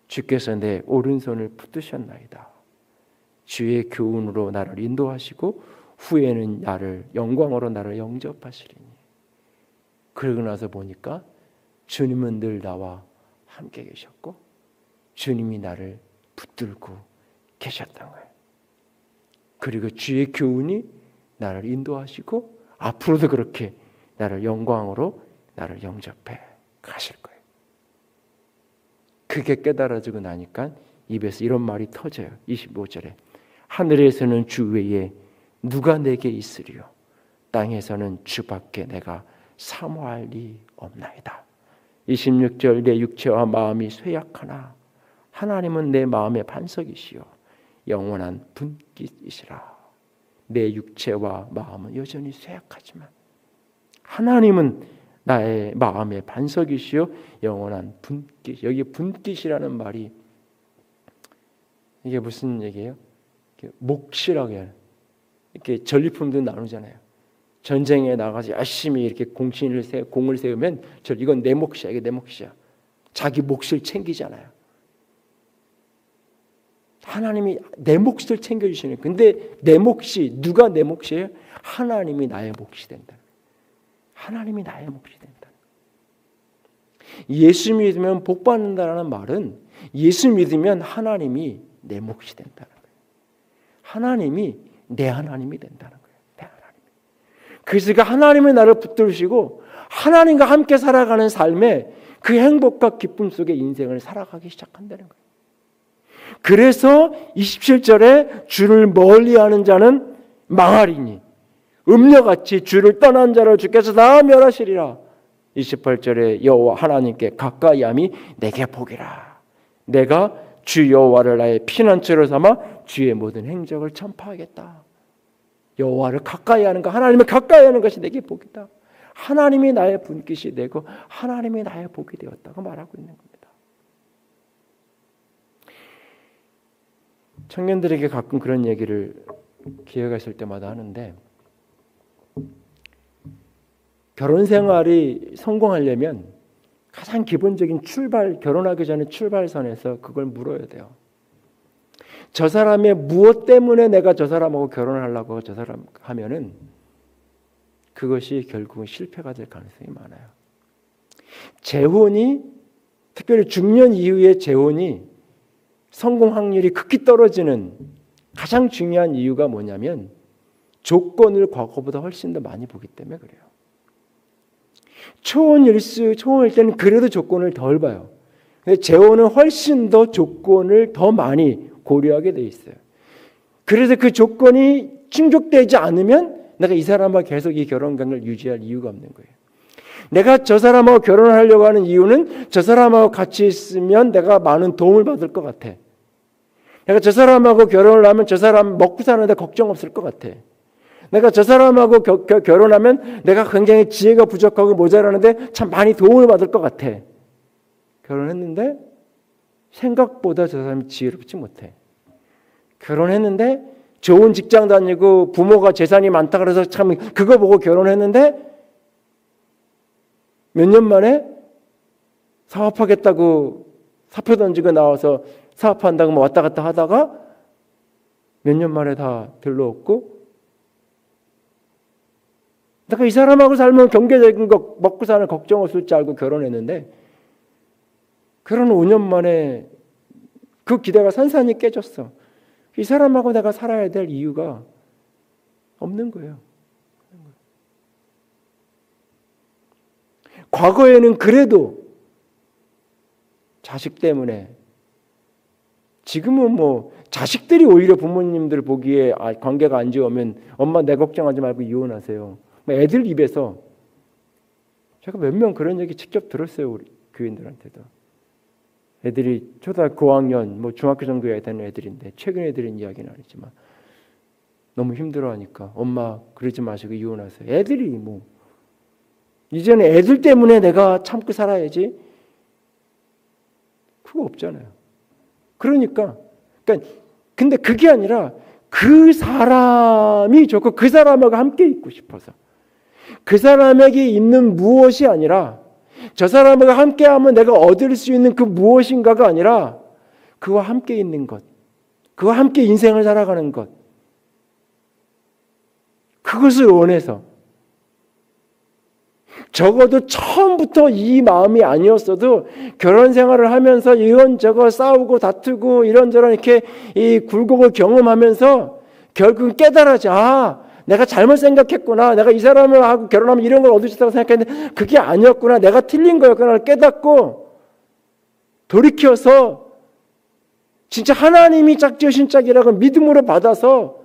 주께서 내 오른손을 붙드셨나이다. 주의 교훈으로 나를 인도하시고 후에는 영광으로 나를 영접하시리니. 그러고 나서 보니까 주님은 늘 나와 함께 계셨고 주님이 나를 붙들고 계셨던 거예요. 그리고 주의 교훈이 나를 인도하시고 앞으로도 그렇게 나를 영광으로 나를 영접해 가실 거예요. 그게 깨달아지고 나니까 입에서 이런 말이 터져요. 25절에 하늘에서는 주 외에 누가 내게 있으리요, 땅에서는 주밖에 내가 사모할 리 없나이다. 26절 내 육체와 마음이 쇠약하나 하나님은 내 마음의 반석이시요 영원한 분깃이시라. 내 육체와 마음은 여전히 쇠약하지만 하나님은 나의 마음의 반석이시요 영원한 분깃. 여기 분깃이라는 말이 이게 무슨 얘기예요? 몫이라고 해요. 이렇게 전리품도 나누잖아요. 전쟁에 나가서 열심히 이렇게 공을 세우면 이건 내 몫이야, 이게 내 몫이야. 자기 몫을 챙기잖아요. 하나님이 내 몫을 챙겨주시는. 근데 내 몫이 누가 내 몫이에요? 하나님이 나의 몫이 된다. 하나님이 나의 몫이 된다. 예수 믿으면 복 받는다라는 말은 예수 믿으면 하나님이 내 몫이 된다는 거예요. 하나님이 내 하나님이 된다는 거예요. 내 하나님. 그래서 하나님의 나를 붙들으시고 하나님과 함께 살아가는 삶에 그 행복과 기쁨 속에 인생을 살아가기 시작한다는 거예요. 그래서 27절에 주를 멀리하는 자는 망하리니 음녀같이 주를 떠난 자를 주께서 다 멸하시리라. 28절에 여호와 하나님께 가까이함이 내게 복이라. 내가 주 여호와를 나의 피난처로 삼아 주의 모든 행적을 전파하겠다. 여호와를 가까이하는 것, 하나님을 가까이하는 것이 내게 복이다. 하나님이 나의 분깃이 되고 하나님이 나의 복이 되었다고 말하고 있는 겁니다. 청년들에게 가끔 그런 얘기를 기회가 있을 때마다 하는데, 결혼 생활이 성공하려면 가장 기본적인 결혼하기 전에 출발선에서 그걸 물어야 돼요. 저 사람의 무엇 때문에 내가 저 사람하고 결혼을 하려고 저 사람 하면은 그것이 결국은 실패가 될 가능성이 많아요. 재혼이 특별히 중년 이후의 재혼이 성공 확률이 극히 떨어지는 가장 중요한 이유가 뭐냐면 조건을 과거보다 훨씬 더 많이 보기 때문에 그래요. 초혼일 때는 그래도 조건을 덜 봐요. 근데 재혼은 훨씬 더 조건을 더 많이 고려하게 돼 있어요. 그래서 그 조건이 충족되지 않으면 내가 이 사람과 계속 이 결혼 관계를 유지할 이유가 없는 거예요. 내가 저 사람하고 결혼을 하려고 하는 이유는 저 사람하고 같이 있으면 내가 많은 도움을 받을 것 같아. 내가 저 사람하고 결혼을 하면 저 사람 먹고 사는데 걱정 없을 것 같아. 내가 저 사람하고 결혼하면 내가 굉장히 지혜가 부족하고 모자라는데 참 많이 도움을 받을 것 같아. 결혼했는데 생각보다 저 사람이 지혜롭지 못해. 결혼했는데 좋은 직장 다니고 부모가 재산이 많다 그래서 참 그거 보고 결혼했는데 몇 년 만에 사업하겠다고 사표 던지고 나와서 사업한다고 뭐 왔다 갔다 하다가 몇 년 만에 다 별로 없고 내가 이 사람하고 살면 경제적인 거 먹고 사는 걱정 없을 줄 알고 결혼했는데 결혼 5년 만에 그 기대가 산산이 깨졌어. 이 사람하고 내가 살아야 될 이유가 없는 거예요. 과거에는 그래도 자식 때문에 지금은 뭐 자식들이 오히려 부모님들 보기에 관계가 안 좋으면 엄마 내 걱정하지 말고 이혼하세요. 애들 입에서 제가 몇 명 그런 얘기 직접 들었어요. 우리 교인들한테도. 애들이 초등학교 고학년 뭐 중학교 정도에 되는 애들인데 최근에 들은 이야기는 아니지만 너무 힘들어하니까 엄마 그러지 마시고 이혼하세요. 애들이 뭐 이제는 애들 때문에 내가 참고 살아야지 그거 없잖아요. 그러니까 근데 그게 아니라 그 사람이 좋고 그 사람하고 함께 있고 싶어서 그 사람에게 있는 무엇이 아니라 저 사람하고 함께하면 내가 얻을 수 있는 그 무엇인가가 아니라 그와 함께 있는 것, 그와 함께 인생을 살아가는 것, 그것을 원해서 적어도 처음부터 이 마음이 아니었어도 결혼 생활을 하면서 이런저런 싸우고 다투고 이런저런 이렇게 이 굴곡을 경험하면서 결국은 깨달아져. 내가 잘못 생각했구나. 내가 이 사람을 하고 결혼하면 이런 걸 얻을 수 있다고 생각했는데 그게 아니었구나. 내가 틀린 거였구나. 깨닫고 돌이켜서 진짜 하나님이 짝지으신 짝이라고 믿음으로 받아서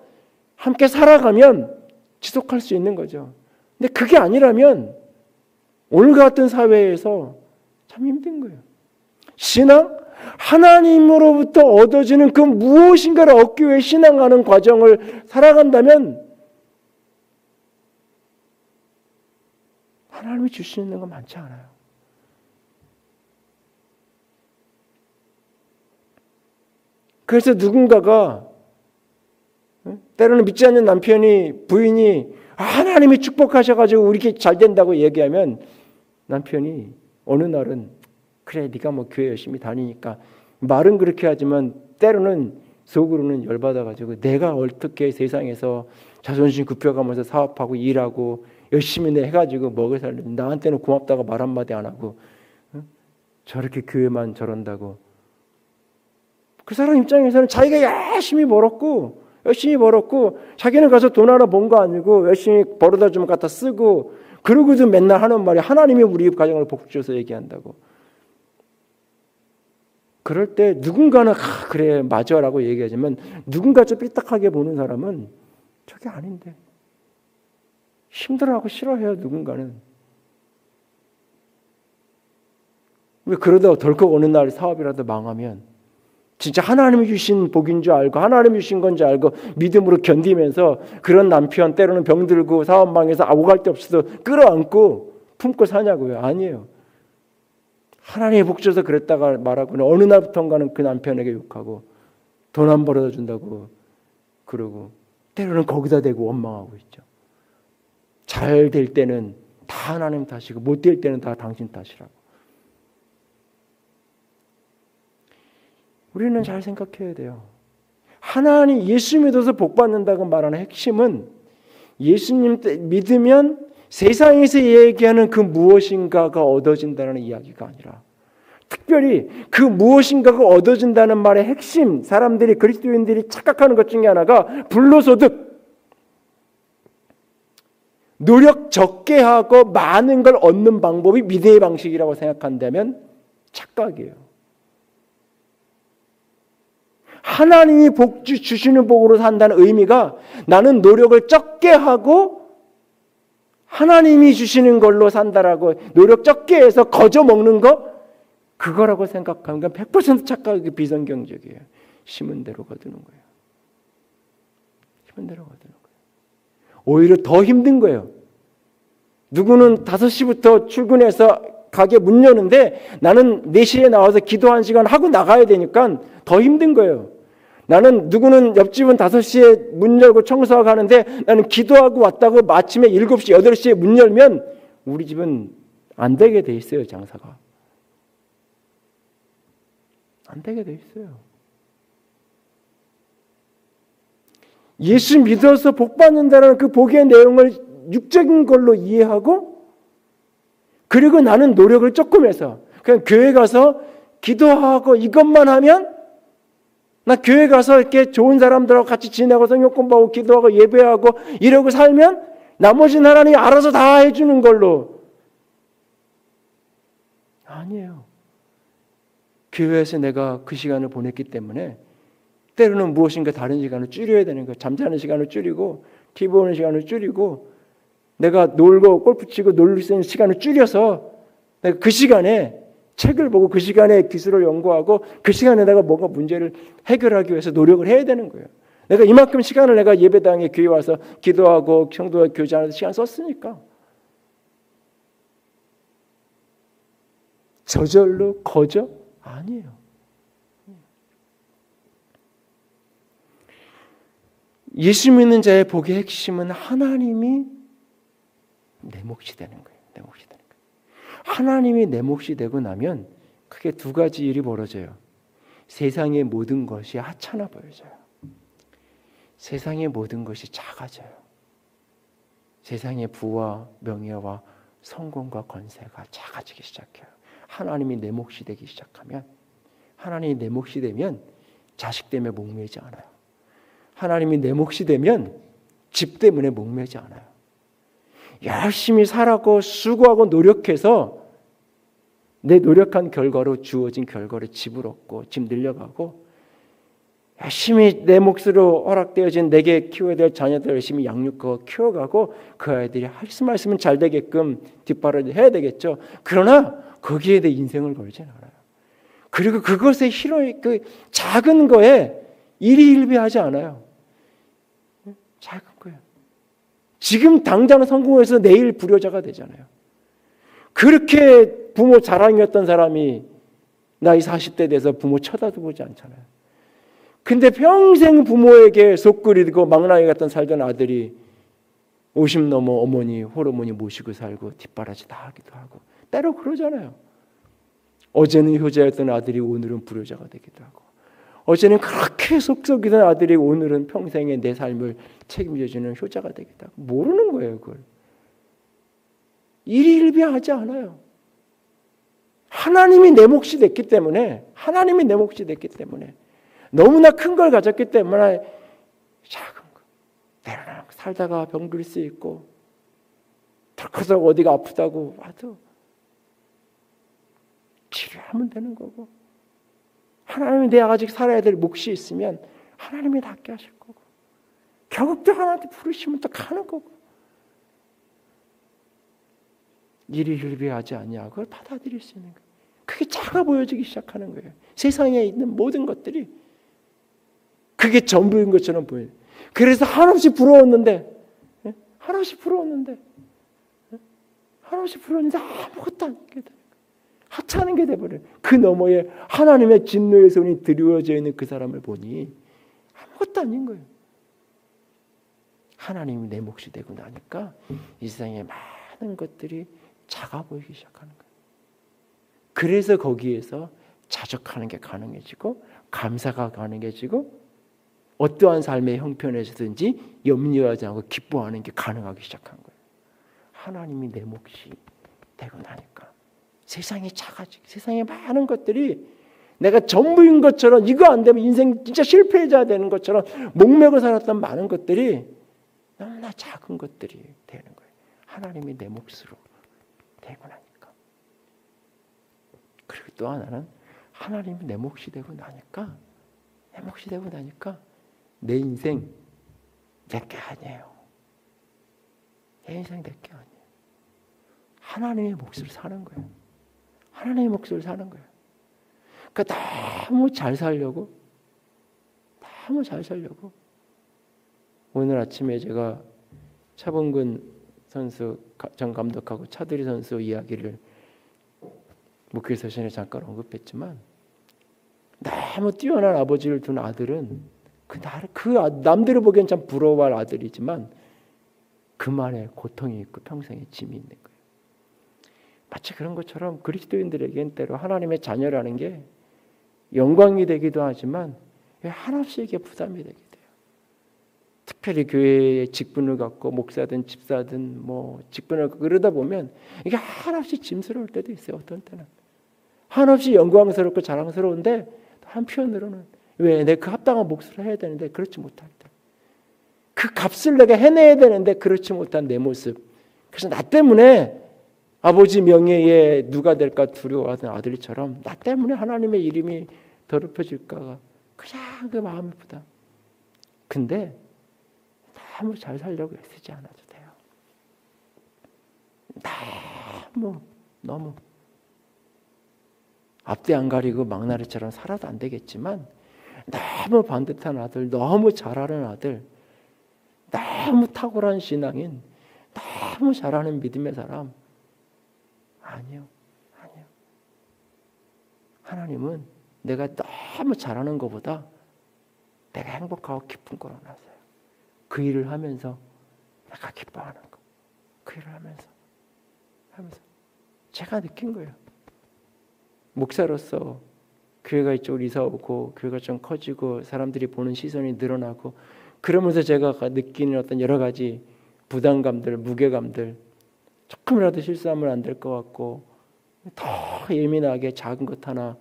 함께 살아가면 지속할 수 있는 거죠. 근데 그게 아니라면 오늘 같은 사회에서 참 힘든 거예요. 신앙? 하나님으로부터 얻어지는 그 무엇인가를 얻기 위해 신앙하는 과정을 살아간다면 하나님이 줄 수 있는 건 많지 않아요. 그래서 누군가가 때로는 믿지 않는 남편이 부인이 하나님이 축복하셔가지고 우리 이렇게 잘 된다고 얘기하면 남편이 어느 날은 그래 네가 뭐 교회 열심히 다니니까 말은 그렇게 하지만 때로는 속으로는 열받아가지고 내가 어떻게 세상에서 자존심 굽혀가면서 사업하고 일하고 열심히 해가지고 먹여 살는데 나한테는 고맙다고 말 한마디 안 하고 저렇게 교회만 저런다고 그 사람 입장에서는 자기가 열심히 벌었고 자기는 가서 돈 하나 번 거 아니고 열심히 벌어다 주면 갖다 쓰고 그러고도 맨날 하는 말이 하나님이 우리 가정을 복주셔서 얘기한다고. 그럴 때 누군가는 그래 맞아라고 얘기하지만 누군가 좀 삐딱하게 보는 사람은 저게 아닌데 힘들어하고 싫어해요. 누군가는. 왜 그러다 덜컥 어느 날 사업이라도 망하면 진짜 하나님이 주신 복인 줄 알고 하나님이 주신 건 줄 알고 믿음으로 견디면서 그런 남편 때로는 병들고 사업망해서 오갈 데 없어도 끌어안고 품고 사냐고요. 아니에요. 하나님이 복 줘서 그랬다가 말하고는 어느 날부턴가는 그 남편에게 욕하고 돈 안 벌어다 준다고 그러고 때로는 거기다 대고 원망하고 있죠. 잘 될 때는 다 하나님 탓이고 못 될 때는 다 당신 탓이라고. 우리는 잘 생각해야 돼요. 하나님 예수 믿어서 복 받는다고 말하는 핵심은 예수님 믿으면 세상에서 얘기하는 그 무엇인가가 얻어진다는 이야기가 아니라 특별히 그 무엇인가가 얻어진다는 말의 핵심, 사람들이 그리스도인들이 착각하는 것 중에 하나가 불로소득, 노력 적게 하고 많은 걸 얻는 방법이 믿음의 방식이라고 생각한다면 착각이에요. 하나님이 복 주시는 복으로 산다는 의미가 나는 노력을 적게 하고 하나님이 주시는 걸로 산다라고 노력 적게 해서 거저 먹는 거 그거라고 생각하면 100% 착각이 비성경적이에요. 심은 대로 거두는 거예요. 심은 대로 거두는 거예요. 오히려 더 힘든 거예요. 누구는 5시부터 출근해서 가게 문 여는데 나는 4시에 나와서 기도 1시간 하고 나가야 되니까 더 힘든 거예요. 누구는 옆집은 5시에 문 열고 청소하고 하는데 나는 기도하고 왔다고 아침에 7시, 8시에 문 열면 우리 집은 안 되게 돼 있어요, 장사가. 안 되게 돼 있어요. 예수 믿어서 복 받는다는 그 복의 내용을 육적인 걸로 이해하고 그리고 나는 노력을 조금 해서 그냥 교회 가서 기도하고 이것만 하면 나 교회 가서 이렇게 좋은 사람들하고 같이 지내고 성경 공부하고 기도하고 예배하고 이러고 살면 나머지는 하나님이 알아서 다 해주는 걸로. 아니에요. 교회에서 내가 그 시간을 보냈기 때문에 때로는 무엇인가 다른 시간을 줄여야 되는 거예요. 잠자는 시간을 줄이고 TV 보는 시간을 줄이고 내가 놀고 골프 치고 놀 수 있는 시간을 줄여서 내가 그 시간에 책을 보고 그 시간에 기술을 연구하고 그 시간에 내가 뭔가 문제를 해결하기 위해서 노력을 해야 되는 거예요. 내가 이만큼 시간을 내가 예배당에 교회 와서 기도하고 성도와 교제하는 시간 썼으니까 저절로 거저? 아니에요. 예수 믿는 자의 복의 핵심은 하나님이 내 몫이 되는 거예요. 내 몫이 되는 거예요. 하나님이 내 몫이 되고 나면 크게 두 가지 일이 벌어져요. 세상의 모든 것이 하찮아 보여져요. 세상의 모든 것이 작아져요. 세상의 부와 명예와 성공과 권세가 작아지기 시작해요. 하나님이 내 몫이 되기 시작하면 하나님이 내 몫이 되면 자식 때문에 목매지 않아요. 하나님이 내 몫이 되면 집 때문에 목매지 않아요. 열심히 살아고 수고하고 노력해서 내 노력한 결과로 주어진 결과로 집을 얻고 집 늘려가고 열심히 내 몫으로 허락되어진 내게 키워야 될 자녀들 열심히 양육하고 키워가고 그 아이들이 말씀은 잘 되게끔 뒷바라지 해야 되겠죠. 그러나 거기에 대해 인생을 걸지 않아요. 그리고 그것의 그 작은 거에 일희일비하지 않아요. 작은 거예요. 지금 당장 성공해서 내일 불효자가 되잖아요. 그렇게 부모 자랑이었던 사람이 나이 40대 돼서 부모 쳐다보지 않잖아요. 근데 평생 부모에게 속끓이고 망나니 같은 살던 아들이 50 넘어 어머니, 홀어머니 모시고 살고 뒷바라지 다 하기도 하고 때로 그러잖아요. 어제는 효자였던 아들이 오늘은 불효자가 되기도 하고 어제는 그렇게 속썩이던 아들이 오늘은 평생의 내 삶을 책임져주는 효자가 되기도 하고 모르는 거예요. 그걸. 일희일비하지 않아요. 하나님이 내 몫이 됐기 때문에 너무나 큰 걸 가졌기 때문에 작은 거 때로는 살다가 병들 수 있고 더 커서 어디가 아프다고 와도 치료하면 되는 거고 하나님이 내가 아직 살아야 될 몫이 있으면 하나님이 낫게 하실 거고 결국도 하나님한테 부르시면 또 가는 거고 일희일비하지 아니하고 그걸 받아들일 수 있는 거예요. 그게 작아 보여지기 시작하는 거예요. 세상에 있는 모든 것들이 그게 전부인 것처럼 보여요. 그래서 한없이 부러웠는데 아무것도 아니게 돼요. 하찮은 게 돼버려요. 그 너머에 하나님의 진노의 손이 드리워져 있는 그 사람을 보니 아무것도 아닌 거예요. 하나님이 내 몫이 되고 나니까 이 세상에 많은 것들이 작아 보이기 시작하는 거예요. 그래서 거기에서 자족하는 게 가능해지고 감사가 가능해지고 어떠한 삶의 형편에서든지 염려하지 않고 기뻐하는 게 가능하기 시작한 거예요. 하나님이 내 몫이 되고 나니까 세상이 작아지고 세상에 많은 것들이 내가 전부인 것처럼 이거 안 되면 인생 진짜 실패해야 되는 것처럼 목매고 살았던 많은 것들이 너무나 작은 것들이 되는 거예요. 하나님이 내 몫으로 되고 나니까. 그리고 또 하나는 하나님이 내 몫이 되고 나니까 내 인생 내게 아니에요. 내 인생 내게 아니에요. 하나님의 몫을 사는 거예요. 하나님의 몫을 사는 거예요. 그러니까 너무 잘 살려고 오늘 아침에 제가 차범근 선수 전 감독하고 차두리 선수 이야기를 목회 세션에 잠깐 언급했지만 너무 뛰어난 아버지를 둔 아들은 남들이 보기엔 참 부러워할 아들이지만 그만의 고통이 있고 평생의 짐이 있는 거예요. 마치 그런 것처럼 그리스도인들에겐 때로 하나님의 자녀라는 게 영광이 되기도 하지만 한없이 이게 부담이 되게 돼요. 특별히 교회에 직분을 갖고 목사든 집사든 뭐 직분을 갖고 그러다 보면 이게 한없이 짐스러울 때도 있어요. 어떤 때는 한없이 영광스럽고 자랑스러운데 한편으로는 왜 내 그 합당한 몫을 해야 되는데 그렇지 못할 때, 그 값을 내가 해내야 되는데 그렇지 못한 내 모습. 그래서 나 때문에 아버지 명예에 누가 될까 두려워하던 아들처럼 나 때문에 하나님의 이름이 더럽혀질까가 그냥 그 마음이 부담. 근데 너무 잘 살려고 애쓰지 않아도 돼요. 너무 앞뒤 안 가리고 망나니처럼 살아도 안 되겠지만 너무 반듯한 아들, 너무 잘하는 아들, 너무 탁월한 신앙인, 너무 잘하는 믿음의 사람 아니요. 하나님은 내가 너무 잘하는 것보다 내가 행복하고 기쁜 걸 원하세요. 그 일을 하면서 내가 기뻐하는 거, 그 일을 하면서 제가 느낀 거예요. 목사로서 교회가 이쪽으로 이사 오고 교회가 좀 커지고 사람들이 보는 시선이 늘어나고 그러면서 제가 느끼는 어떤 여러 가지 부담감들, 무게감들, 조금이라도 실수하면 안 될 것 같고 더 예민하게 작은 것 하나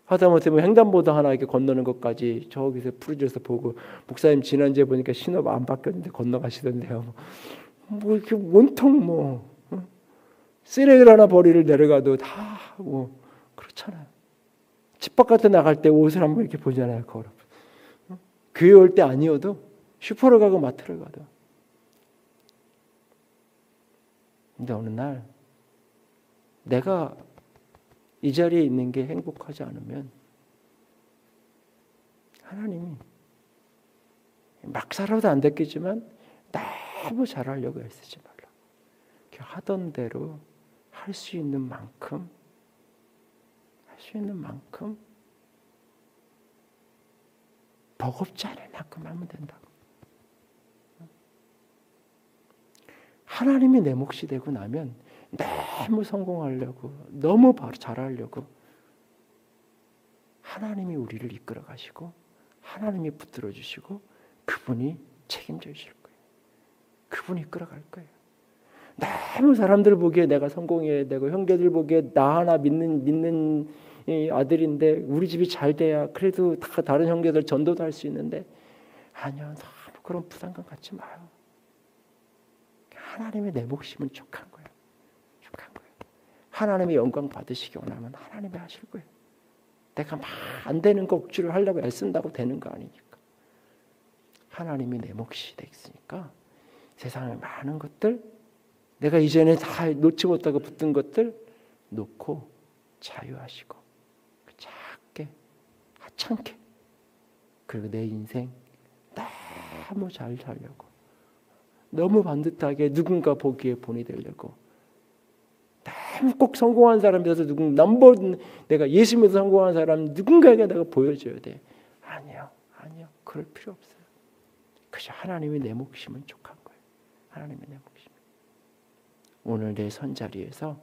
하다못해 뭐 횡단보도 하나 이렇게 건너는 것까지 저기서 풀어져서 보고 목사님 지난주에 보니까 신호 안 바뀌었는데 건너가시던데요. 뭐 이렇게 온통 쓰레기를 하나 버리를 내려가도 다 뭐 그렇잖아요. 집 바깥에 나갈 때 옷을 한번 이렇게 보잖아요. 걸어. 교회 올 때 아니어도 슈퍼를 가고 마트를 가도. 근데 어느 날 내가 이 자리에 있는 게 행복하지 않으면 하나님이 막 살아도 안 됐겠지만 너무 잘하려고 애쓰지 말라. 하던 대로 할 수 있는 만큼 버겁지 않을 만큼 하면 된다고. 하나님이 내 몫이 되고 나면 너무 성공하려고 너무 바로 잘하려고 하나님이 우리를 이끌어 가시고 하나님이 붙들어 주시고 그분이 책임져 주실 거예요. 그분이 이끌어 갈 거예요. 너무 사람들 보기에 내가 성공해야 되고 형제들 보기에 나 하나 믿는 아들인데 우리 집이 잘 돼야 그래도 다른 형제들 전도도 할 수 있는데 아니요. 너무 그런 부담감 갖지 마요. 하나님의 내 몫이면 족한 거예요. 하나님의 영광 받으시기 원하면 하나님이 하실 거예요. 내가 막 안 되는 거 억지로 하려고 애쓴다고 되는 거 아니니까. 하나님이 내 몫이 됐으니까 세상에 많은 것들 내가 이전에 다 놓지 못하고 붙든 것들 놓고 자유하시고 작게 하찮게 그리고 내 인생 너무 잘 살려고 너무 반듯하게 누군가 보기에 본이 되려고 너무 꼭 성공한 사람이라서 내가 예수 믿어 성공한 사람 누군가에게 내가 보여줘야 돼. 아니요. 그럴 필요 없어요. 그저 하나님이 내 몫이면 족한 거예요. 하나님이 내 몫이면. 오늘 내 선자리에서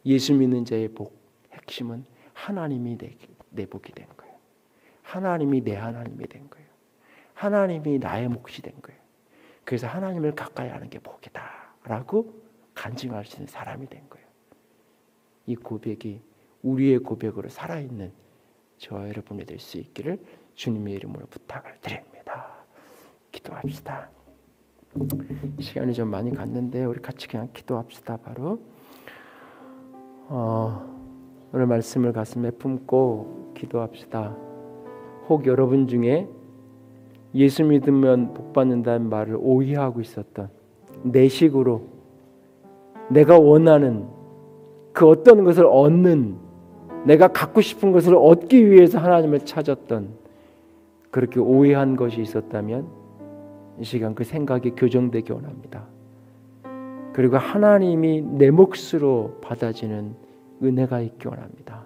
예수 믿는 자의 복 핵심은 하나님이 내 복이 된 거예요. 하나님이 내 하나님이 된 거예요. 하나님이 나의 몫이 된 거예요. 그래서 하나님을 가까이 하는 게 복이다 라고 간증할 수 있는 사람이 된 거예요. 이 고백이 우리의 고백으로 살아있는 저와 여러분이 될 수 있기를 주님의 이름으로 부탁을 드립니다. 기도합시다. 시간이 좀 많이 갔는데 우리 같이 그냥 기도합시다. 바로 오늘 말씀을 가슴에 품고 기도합시다. 혹 여러분 중에 예수 믿으면 복 받는다는 말을 오해하고 있었던, 내 식으로 내가 원하는 그 어떤 것을 얻는, 내가 갖고 싶은 것을 얻기 위해서 하나님을 찾았던 그렇게 오해한 것이 있었다면 이 시간 그 생각이 교정되기 원합니다. 그리고 하나님이 내 몫으로 받아지는 은혜가 있기 원합니다.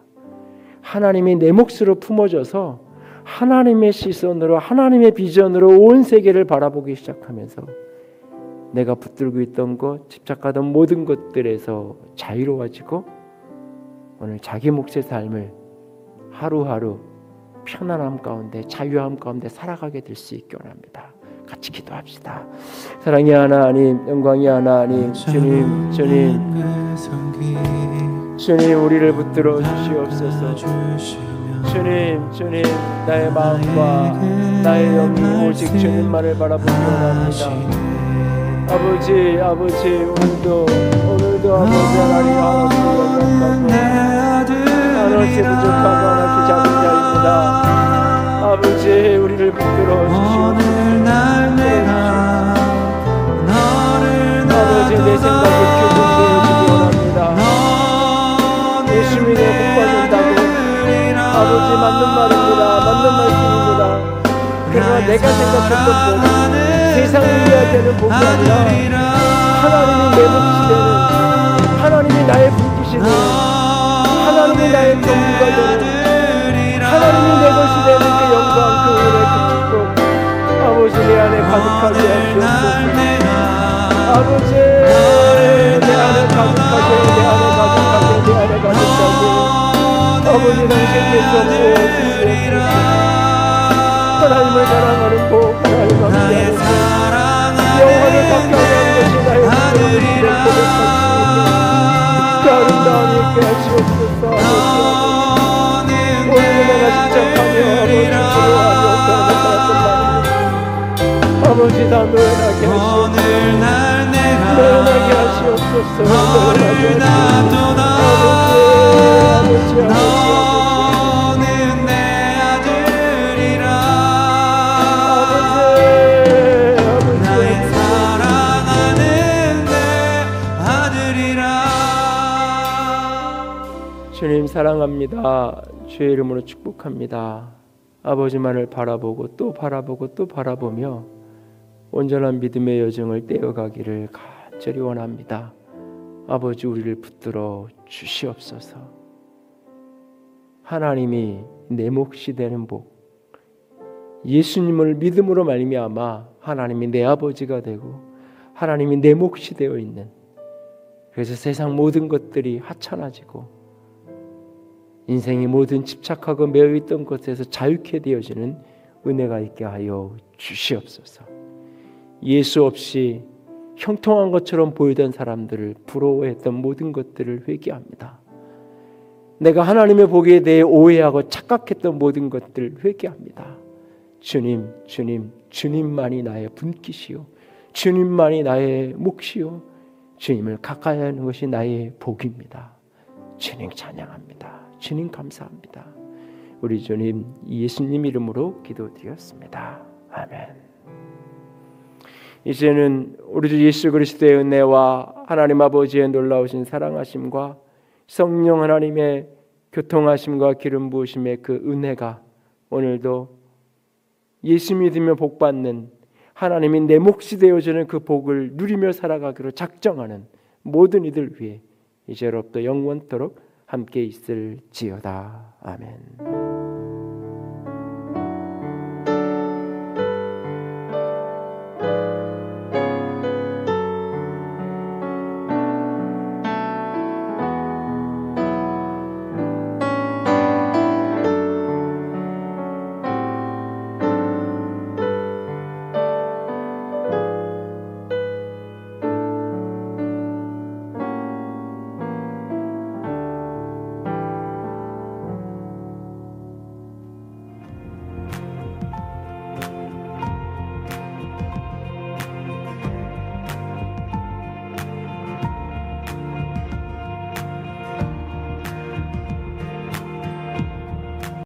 하나님이 내 몫으로 품어져서 하나님의 시선으로, 하나님의 비전으로 온 세계를 바라보기 시작하면서 내가 붙들고 있던 것, 집착하던 모든 것들에서 자유로워지고 오늘 자기 몫의 삶을 하루하루 편안함 가운데, 자유함 가운데 살아가게 될 수 있기 원합니다. 같이 기도합시다. 사랑의 하나님, 영광의 하나님, 주님, 우리를 붙들어 주시옵소서. 주님, 나의 마음과 나의 영이 오직 주님만을 바라보기 원합니다. 아버지, 오늘도 아버지 하나님 한없이 부족하고 한없이 작은 자입니다. 아버지, 우리를 붙들어 주시옵소서. 아버지, 내 생각이 교정되어지기 원합니다. 예수 믿어 복 받는다고 아버지, 맞는 말입니다. 맞는 말씀입니다. 그러나 내가 생각했던 복은 세상을 위해야 되는 복이 아니라 하나님이 내 몫이 되는, 하나님이 나의 분깃이 되는, 하나님이 나의 전부가 되는, 하나님이 내 것이 되는 그 영광, 그 은혜, 그 축복 아버지 내 안에 가득하게 하시옵소서. 아버지, 내 안에 가득하게 아버지, 당신께서 부어주시옵소서. 하나님을 사랑하는 복, 하나님 함께하는 영원을 가까이 하는 것이 나의 믿음을 고백할 수 있는 그 아름다움이 있게 하시옵소서. 오늘도 내가 집착하며 아버지 다 노연하게 하시옵소서. 노연하게 하시옵소서. 주님 사랑합니다. 주의 이름으로 축복합니다. 아버지만을 바라보고 또 바라보고 또 바라보며 온전한 믿음의 여정을 떼어가기를 간절히 원합니다. 아버지, 우리를 붙들어 주시옵소서. 하나님이 내 몫이 되는 복, 예수님을 믿음으로 말미암아 하나님이 내 아버지가 되고 하나님이 내 몫이 되어 있는, 그래서 세상 모든 것들이 하찮아지고 인생의 모든 집착하고 매여있던 것에서 자유케 되어지는 은혜가 있게 하여 주시옵소서. 예수 없이 형통한 것처럼 보이던 사람들을 부러워했던 모든 것들을 회개합니다. 내가 하나님의 복에 대해 오해하고 착각했던 모든 것들을 회개합니다. 주님만이 나의 분깃이요, 주님만이 나의 몫이요, 주님을 가까이 하는 것이 나의 복입니다. 주님 찬양합니다. 주님 감사합니다. 우리 주님 예수님 이름으로 기도드렸습니다. 아멘. 이제는 우리 주 예수 그리스도의 은혜와 하나님 아버지의 놀라우신 사랑하심과 성령 하나님의 교통하심과 기름 부으심의 그 은혜가 오늘도 예수 믿으며 복받는, 하나님이 내 몫이 되어주는 그 복을 누리며 살아가기로 작정하는 모든 이들 위해 이제로부터 영원토록 함께 있을지어다. 아멘.